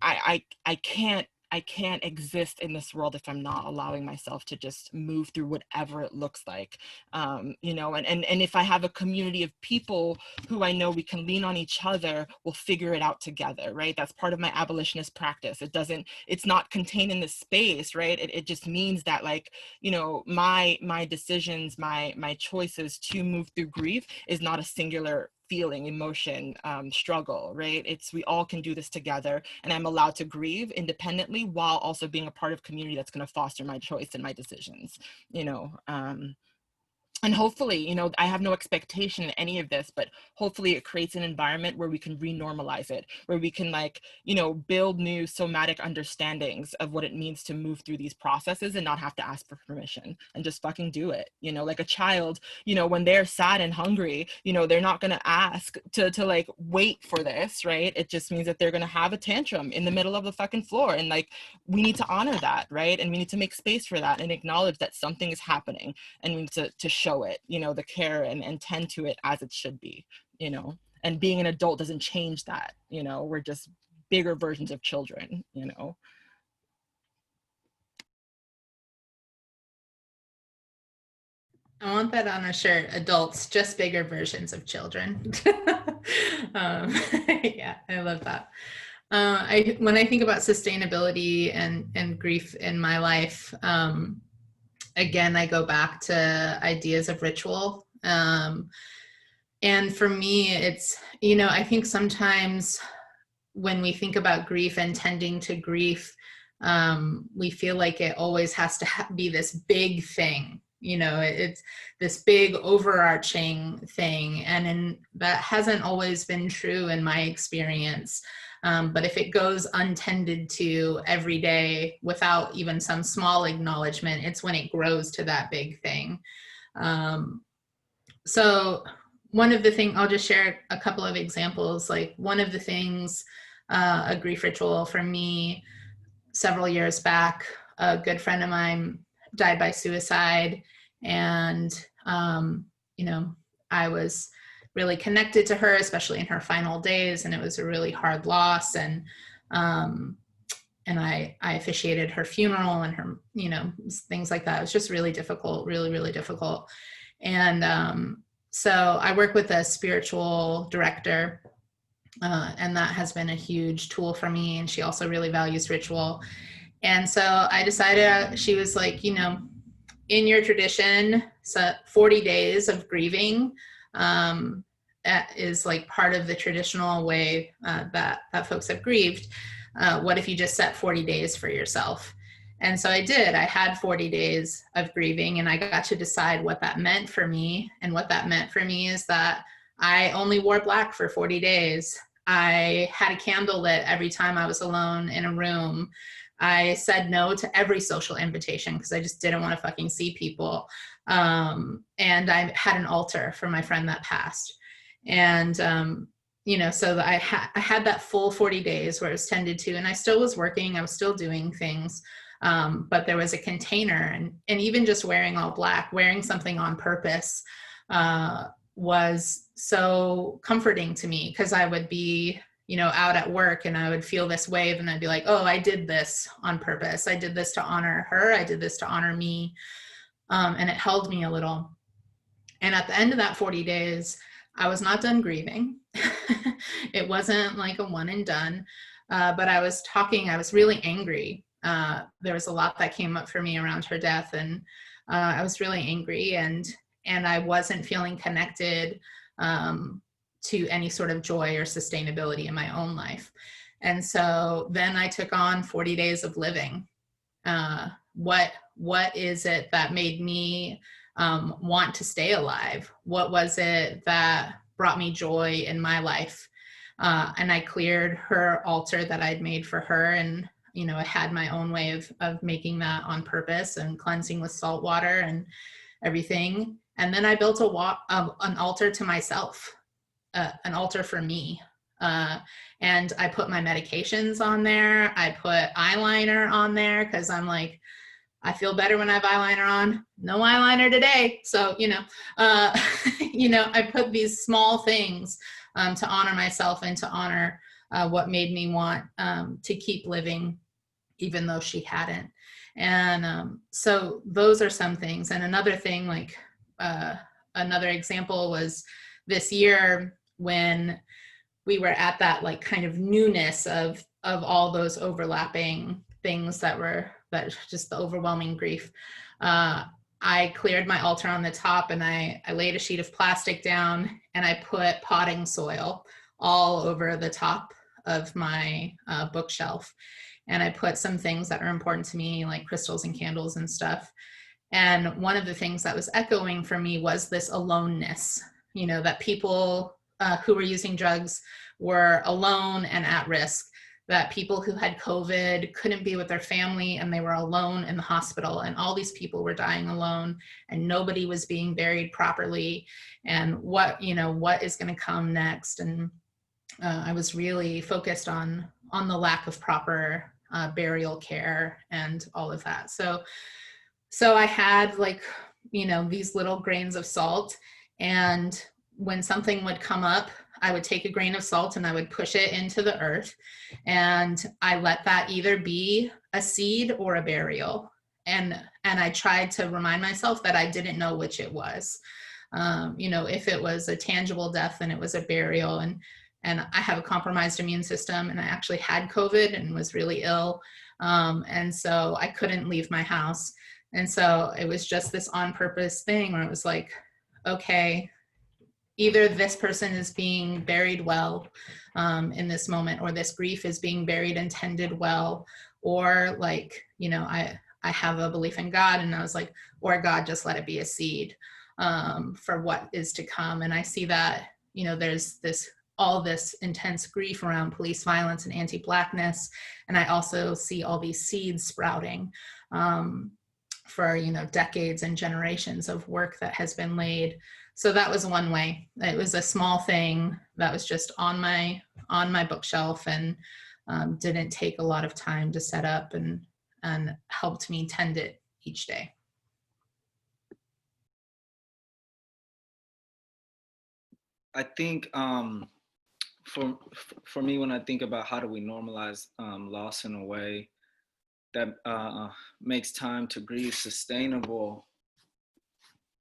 I can't exist in this world if I'm not allowing myself to just move through whatever it looks like, and if I have a community of people who I know we can lean on each other, we'll figure it out together, right? That's part of my abolitionist practice. It's not contained in the space, right? It just means that, like, my decisions, my choices to move through grief is not a singular feeling, emotion, struggle, right? We all can do this together, and I'm allowed to grieve independently while also being a part of community that's going to foster my choice and my decisions, And hopefully, you know, I have no expectation in any of this, but hopefully it creates an environment where we can renormalize it, where we can, like, you know, build new somatic understandings of what it means to move through these processes and not have to ask for permission and just fucking do it. You know, like a child, you know, when they're sad and hungry, you know, they're not going to ask to like wait for this, right? It just means that they're going to have a tantrum in the middle of the fucking floor. And like, we need to honor that, right? And we need to make space for that and acknowledge that something is happening, and we need to show it, you know, the care and tend to it as it should be, you know. And being an adult doesn't change that, you know. We're just bigger versions of children, you know. I want that on a shirt. Adults, just bigger versions of children. Yeah, I love that. When I think about sustainability and grief in my life, again, I go back to ideas of ritual. And for me, it's, you know, I think sometimes when we think about grief and tending to grief, we feel like it always has to be this big thing. You know, it's this big overarching thing. And that hasn't always been true in my experience. But if it goes untended to every day without even some small acknowledgement, it's when it grows to that big thing. So one of the things, I'll just share a couple of examples. Like one of the things, a grief ritual for me several years back, a good friend of mine died by suicide. And, you know, I was really connected to her, especially in her final days. And it was a really hard loss. And I officiated her funeral and her, you know, things like that. It was just really difficult, really, really difficult. And so I work with a spiritual director, and that has been a huge tool for me. And she also really values ritual. And so I decided, she was like, you know, in your tradition, so 40 days of grieving is like part of the traditional way that folks have grieved. What if you just set 40 days for yourself? And so I did. I had 40 days of grieving, and I got to decide what that meant for me. And what that meant for me is that I only wore black for 40 days. I had a candle lit every time I was alone in a room. I said no to every social invitation because I just didn't want to fucking see people. And I had an altar for my friend that passed. And, you know, so I had that full 40 days where it was tended to, and I still was working, I was still doing things. But there was a container, and even just wearing all black, wearing something on purpose, was so comforting to me, because I would be, you know, out at work and I would feel this wave and I'd be like, oh, I did this on purpose. I did this to honor her. I did this to honor me. And it held me a little. And at the end of that 40 days, I was not done grieving. It wasn't like a one and done, but I was really angry. There was a lot that came up for me around her death, and I was really angry, and I wasn't feeling connected to any sort of joy or sustainability in my own life. And so then I took on 40 days of living. What is it that made me want to stay alive? What was it that brought me joy in my life? And I cleared her altar that I'd made for her, and you know, I had my own way of making that on purpose and cleansing with salt water and everything. And then I built an altar to myself, an altar for me. And I put my medications on there. I put eyeliner on there because I'm like, I feel better when I have eyeliner on. No eyeliner today. So, you know, you know, I put these small things to honor myself and to honor what made me want to keep living, even though she hadn't. And so those are some things. And another thing, like another example was this year when we were at that like kind of newness of all those overlapping things that just the overwhelming grief. I cleared my altar on the top, and I laid a sheet of plastic down, and I put potting soil all over the top of my bookshelf. And I put some things that are important to me, like crystals and candles and stuff. And one of the things that was echoing for me was this aloneness, you know, that people who were using drugs were alone and at risk, that people who had COVID couldn't be with their family and they were alone in the hospital, and all these people were dying alone and nobody was being buried properly, and what, you know, what is going to come next. And I was really focused on the lack of proper burial care and all of that. So I had, like, you know, these little grains of salt, and when something would come up, I would take a grain of salt and I would push it into the earth, and I let that either be a seed or a burial. And I tried to remind myself that I didn't know which it was. You know, if it was a tangible death, then it was a burial. And I have a compromised immune system, and I actually had COVID and was really ill. And so I couldn't leave my house. And so it was just this on purpose thing where it was like, okay, either this person is being buried well in this moment, or this grief is being buried and tended well, or, like, you know, I have a belief in God, and I was like, or God, just let it be a seed for what is to come. And I see that, you know, there's all this intense grief around police violence and anti-Blackness. And I also see all these seeds sprouting for, you know, decades and generations of work that has been laid. So that was one way. It was a small thing that was just on my bookshelf, and didn't take a lot of time to set up, and helped me tend it each day. I think for me, when I think about how do we normalize loss in a way that makes time to grieve sustainable,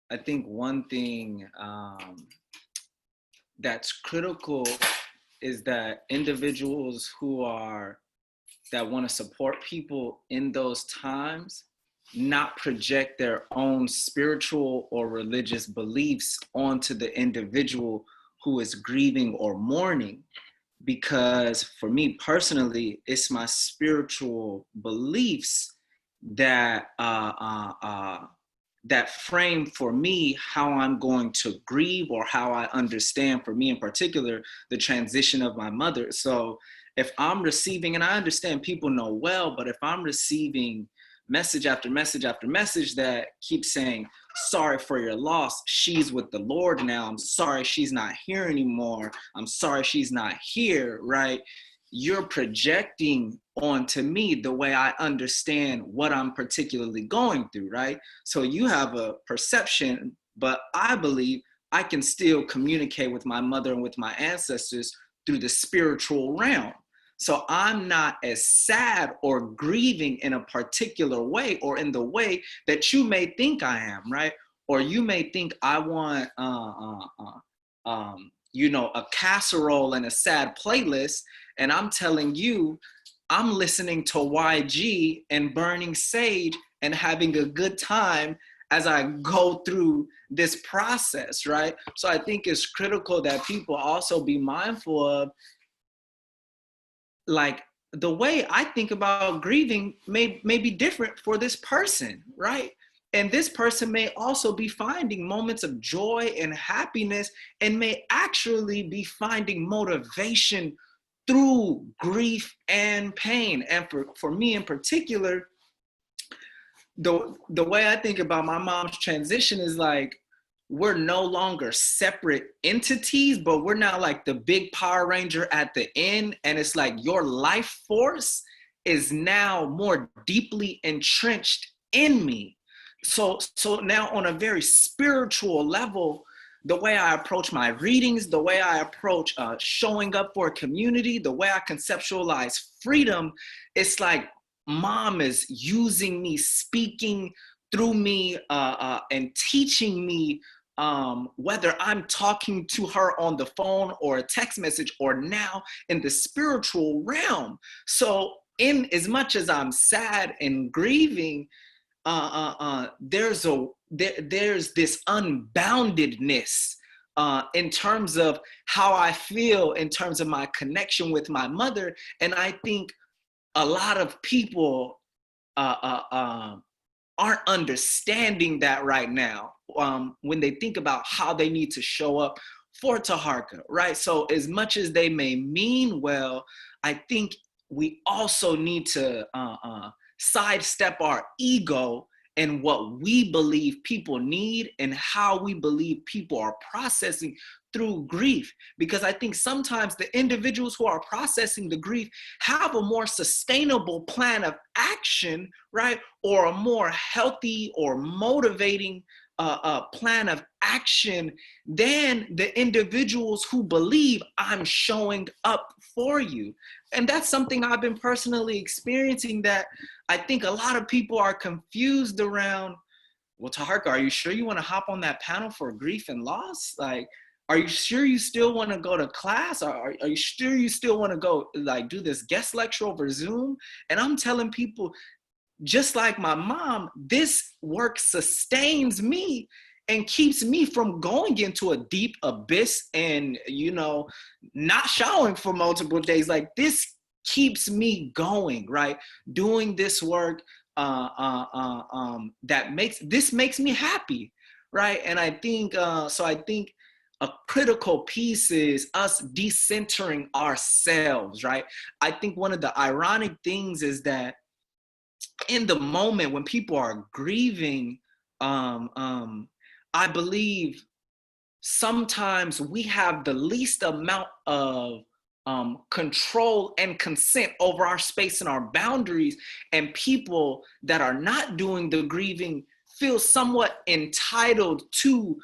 I think one thing that's critical is that individuals that want to support people in those times not project their own spiritual or religious beliefs onto the individual who is grieving or mourning. Because for me personally, it's my spiritual beliefs that that frame for me how I'm going to grieve, or how I understand, for me in particular, the transition of my mother. So if I'm receiving, and I understand people know well, but if I'm receiving message after message after message that keeps saying, sorry for your loss, she's with the Lord now, I'm sorry she's not here anymore, I'm sorry she's not here, right? You're projecting onto me the way I understand what I'm particularly going through, right? So you have a perception, but I believe I can still communicate with my mother and with my ancestors through the spiritual realm. So I'm not as sad or grieving in a particular way, or in the way that you may think I am, right? Or you may think I want, you know, a casserole and a sad playlist, and I'm telling you, I'm listening to YG and burning sage and having a good time as I go through this process, right? So I think it's critical that people also be mindful of, like, the way I think about grieving may be different for this person, right? And this person may also be finding moments of joy and happiness, and may actually be finding motivation through grief and pain. And for me in particular, the way I think about my mom's transition is like, we're no longer separate entities, but we're now like the big Power Ranger at the end. And it's like your life force is now more deeply entrenched in me. So now on a very spiritual level, the way I approach my readings, the way I approach showing up for a community, the way I conceptualize freedom, it's like mom is using me, speaking through me, and teaching me, whether I'm talking to her on the phone or a text message, or now in the spiritual realm. So in as much as I'm sad and grieving, there's this unboundedness in terms of how I feel, in terms of my connection with my mother. And I think a lot of people aren't understanding that right now when they think about how they need to show up for Taharka, right? So as much as they may mean well, I think we also need to sidestep our ego and what we believe people need and how we believe people are processing through grief. Because I think sometimes the individuals who are processing the grief have a more sustainable plan of action, right? Or a more healthy or motivating plan of action than the individuals who believe I'm showing up for you. And that's something I've been personally experiencing, that I think a lot of people are confused around. Well, Taharka, are you sure you want to hop on that panel for grief and loss? Like, are you sure you still want to go to class? Are you sure you still want to go like do this guest lecture over Zoom? And I'm telling people, just like my mom, this work sustains me and keeps me from going into a deep abyss and, you know, not showering for multiple days. Like, this keeps me going, right? Doing this work that makes me happy, right? And I think, I think a critical piece is us decentering ourselves, right? I think one of the ironic things is that in the moment when people are grieving, I believe sometimes we have the least amount of control and consent over our space and our boundaries, and people that are not doing the grieving feel somewhat entitled to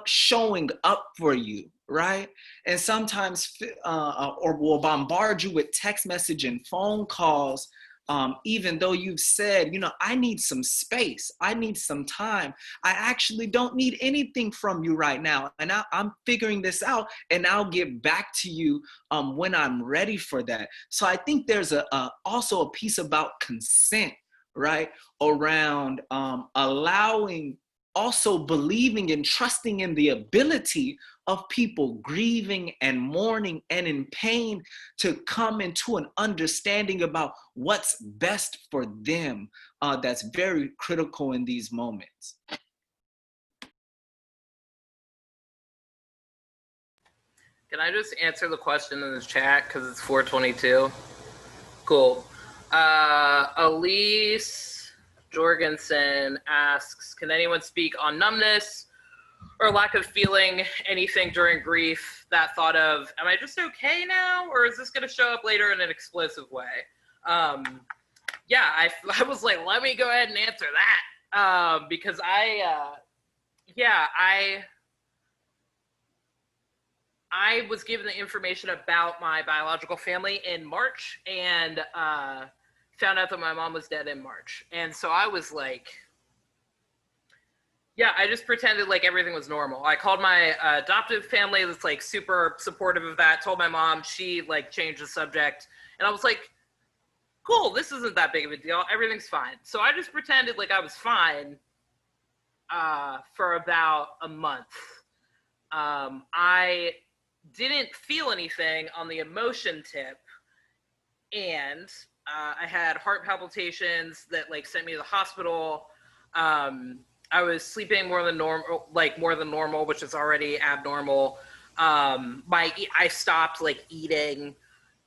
showing up for you, right? And sometimes or will bombard you with text message and phone calls, even though you've said, you know, I need some space, I need some time, I actually don't need anything from you right now, and I'm figuring this out, and I'll get back to you when I'm ready for that. So I think there's also a piece about consent, right, around allowing, also believing and trusting in the ability of people grieving and mourning and in pain to come into an understanding about what's best for them. That's very critical in these moments. Can I just answer the question in the chat because it's 4:22? Cool. Elise Jorgensen asks, can anyone speak on numbness or lack of feeling anything during grief? That thought of, am I just okay now? Or is this going to show up later in an explosive way? Yeah, I was like, let me go ahead and answer that. Because I was given the information about my biological family in March, and found out that my mom was dead in March. And so I was like, yeah, I just pretended like everything was normal. I called my adoptive family that's like super supportive of that, told my mom, she like changed the subject. And I was like, cool, this isn't that big of a deal. Everything's fine. So I just pretended like I was fine for about a month. I didn't feel anything on the emotion tip, and I had heart palpitations that like sent me to the hospital. I was sleeping more than normal, which is already abnormal. I stopped like eating,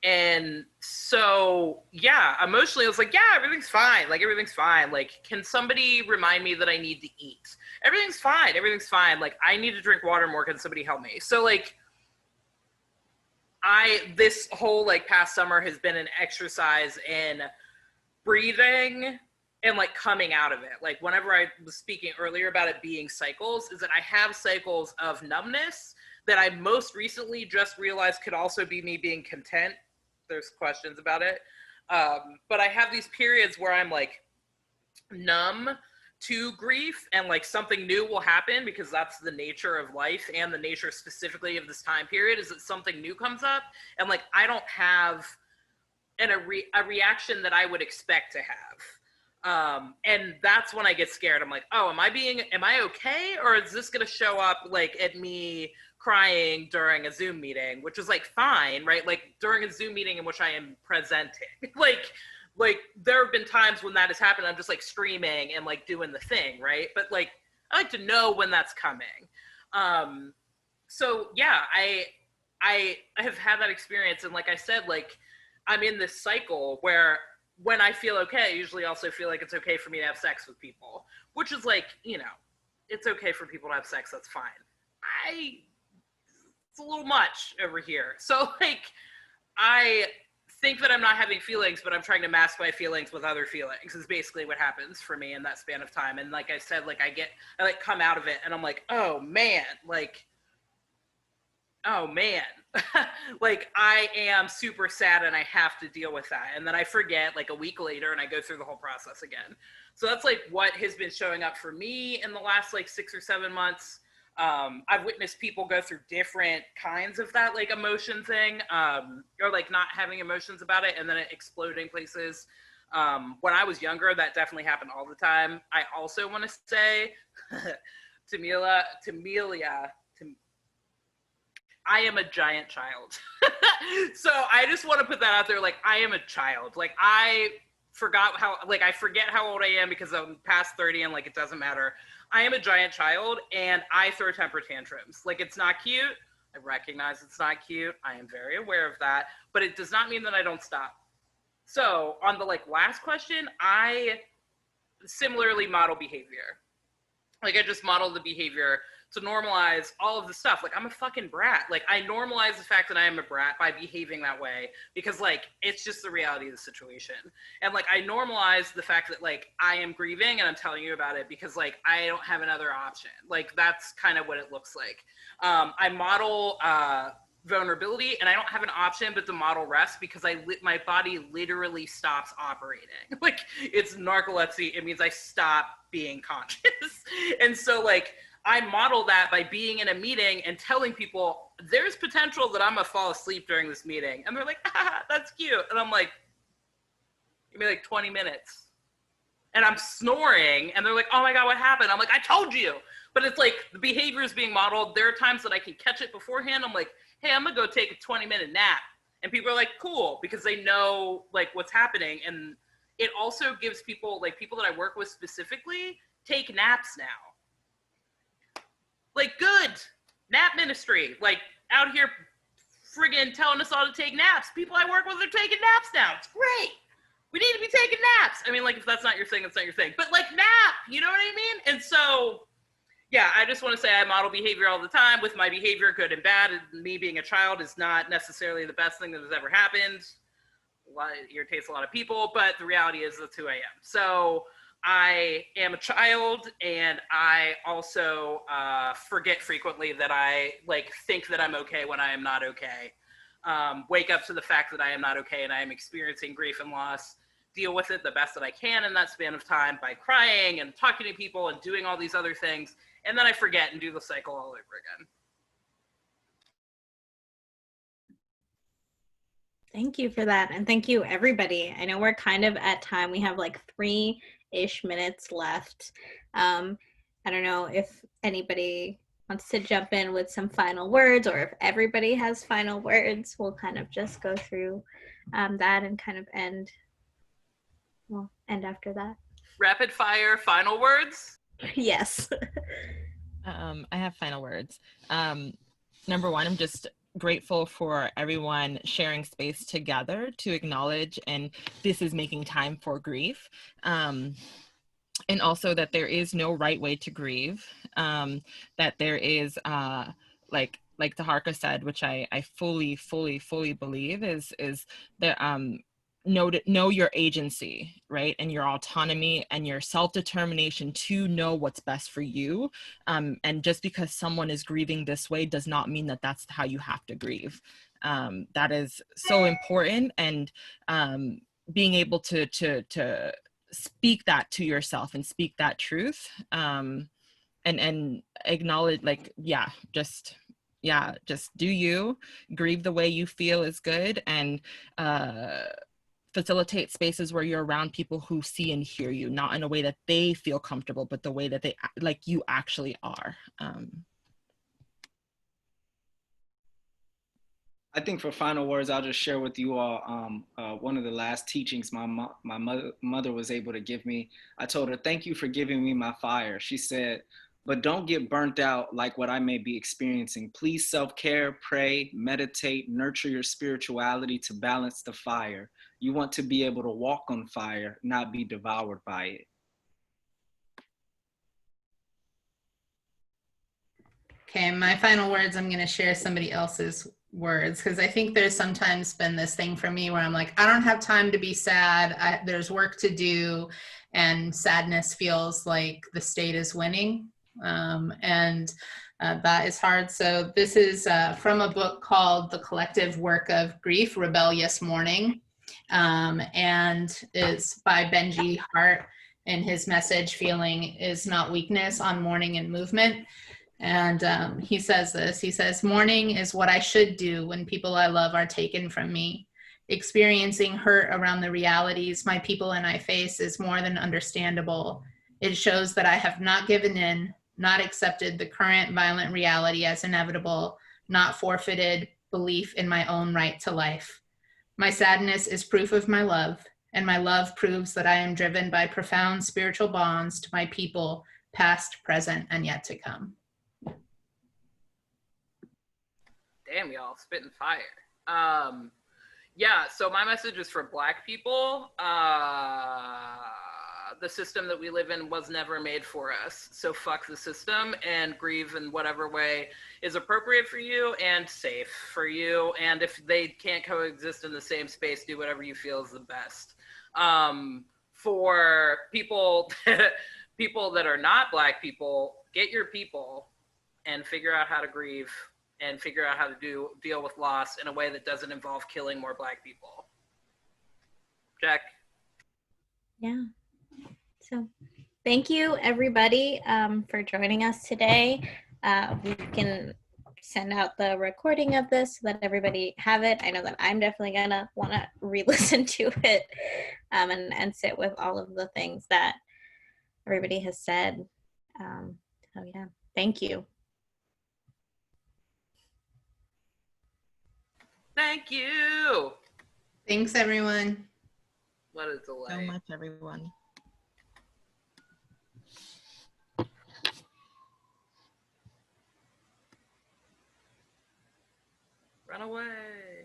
and so yeah, emotionally I was like, yeah, everything's fine. Like, everything's fine. Like, can somebody remind me that I need to eat? Everything's fine. Everything's fine. Like, I need to drink water more. Can somebody help me? So like, this whole like past summer has been an exercise in breathing and like coming out of it. Like, whenever I was speaking earlier about it being cycles, is that I have cycles of numbness that I most recently just realized could also be me being content. There's questions about it. But I have these periods where I'm like numb to grief, and like something new will happen, because that's the nature of life, and the nature specifically of this time period is that something new comes up, and like I don't have a reaction that I would expect to have. And that's when I get scared. I'm like, oh, am I okay? Or is this gonna show up like at me crying during a Zoom meeting, which is like fine, right? Like during a Zoom meeting in which I am presenting, like like there have been times when that has happened, I'm just like streaming and like doing the thing, right? But like I like to know when that's coming. So yeah, I have had that experience, and like I said, like I'm in this cycle where when I feel okay, I usually also feel like it's okay for me to have sex with people, which is like, you know, it's okay for people to have sex, that's fine. It's a little much over here. So like I think that I'm not having feelings, but I'm trying to mask my feelings with other feelings is basically what happens for me in that span of time. And like I said, like I like come out of it and I'm like, oh man, like, oh man, like I am super sad and I have to deal with that. And then I forget like a week later and I go through the whole process again. So that's like what has been showing up for me in the last like 6 or 7 months. I've witnessed people go through different kinds of that like emotion thing, or like not having emotions about it and then it exploding places. When I was younger, that definitely happened all the time. I also want to say, Tamilia, I am a giant child. So I just want to put that out there. Like I am a child. Like I forget how old I am because I'm past 30 and like it doesn't matter. I am a giant child and I throw temper tantrums. Like it's not cute. I recognize it's not cute. I am very aware of that, but it does not mean that I don't stop. So on the like last question, I similarly model behavior. Like I just model the behavior to normalize all of the stuff. Like I'm a fucking brat. Like I normalize the fact that I am a brat by behaving that way because like it's just the reality of the situation. And like I normalize the fact that like I am grieving and I'm telling you about it because like I don't have another option. Like that's kind of what it looks like. I model vulnerability and I don't have an option but to model rest because my body literally stops operating. Like it's narcolepsy. It means I stop being conscious. And so like I model that by being in a meeting and telling people there's potential that I'm gonna fall asleep during this meeting. And they're like, ah, that's cute. And I'm like, give me like 20 minutes. And I'm snoring and they're like, oh my God, what happened? I'm like, I told you. But it's like the behavior is being modeled. There are times that I can catch it beforehand. I'm like, hey, I'm gonna go take a 20-minute nap. And people are like, cool, because they know like what's happening. And it also gives people, like people that I work with specifically, take naps now. Like good nap ministry, like out here friggin' telling us all to take naps. People I work with are taking naps now. It's great. We need to be taking naps. I mean, like if that's not your thing, it's not your thing. But like nap, you know what I mean? And so, yeah, I just want to say I model behavior all the time with my behavior, good and bad. And me being a child is not necessarily the best thing that has ever happened. It irritates a lot of people, but the reality is that's who I am. So I am a child and I also forget frequently that I like think that I'm okay when I am not okay. Wake up to the fact that I am not okay and I am experiencing grief and loss, deal with it the best that I can in that span of time by crying and talking to people and doing all these other things. And then I forget and do the cycle all over again. Thank you for that. And thank you, everybody. I know we're kind of at time. We have like 3-ish minutes left. I don't know if anybody wants to jump in with some final words or if everybody has final words. We'll kind of just go through that and kind of end after that. Rapid fire final words? Yes. I have final words. Number one, I'm just grateful for everyone sharing space together to acknowledge, and this is making time for grief. And also that there is no right way to grieve, that there is, like Taharka said, which I fully believe is that know your agency, right? And your autonomy and your self-determination to know what's best for you. And just because someone is grieving this way does not mean that that's how you have to grieve. That is so important. And being able to speak that to yourself and speak that truth, and acknowledge, like, just do you, grieve the way you feel is good, and facilitate spaces where you're around people who see and hear you, not in a way that they feel comfortable, but the way that they, like, you actually are. I think for final words, I'll just share with you all one of the last teachings my mother was able to give me. I told her, thank you for giving me my fire. She said, but don't get burnt out like what I may be experiencing. Please self-care, pray, meditate, nurture your spirituality to balance the fire. You want to be able to walk on fire, not be devoured by it. Okay, my final words, I'm going to share somebody else's words because I think there's sometimes been this thing for me where I'm like, I don't have time to be sad. There's work to do, and sadness feels like the state is winning. That is hard. So this is from a book called The Collective Work of Grief, Rebellious Mourning, and it's by Benji Hart, and his message, feeling is not weakness, on mourning and movement. And he says this, he says, mourning is what I should do when people I love are taken from me. Experiencing hurt around the realities my people and I face is more than understandable. It shows that I have not given in, not accepted the current violent reality as inevitable, not forfeited belief in my own right to life. My sadness is proof of my love, and my love proves that I am driven by profound spiritual bonds to my people, past, present, and yet to come. Damn, y'all, spitting fire. Yeah, so my message is for Black people. The system that we live in was never made for us. So fuck the system and grieve in whatever way is appropriate for you and safe for you. And if they can't coexist in the same space, do whatever you feel is the best. For people, people that are not Black people, get your people and figure out how to grieve and figure out how to deal with loss in a way that doesn't involve killing more Black people. Jack? Yeah. So thank you, everybody, for joining us today. We can send out the recording of this so that everybody have it. I know that I'm definitely going to want to re-listen to it and sit with all of the things that everybody has said. So yeah, thank you. Thank you. Thanks, everyone. What a delight. So much, everyone. Run away.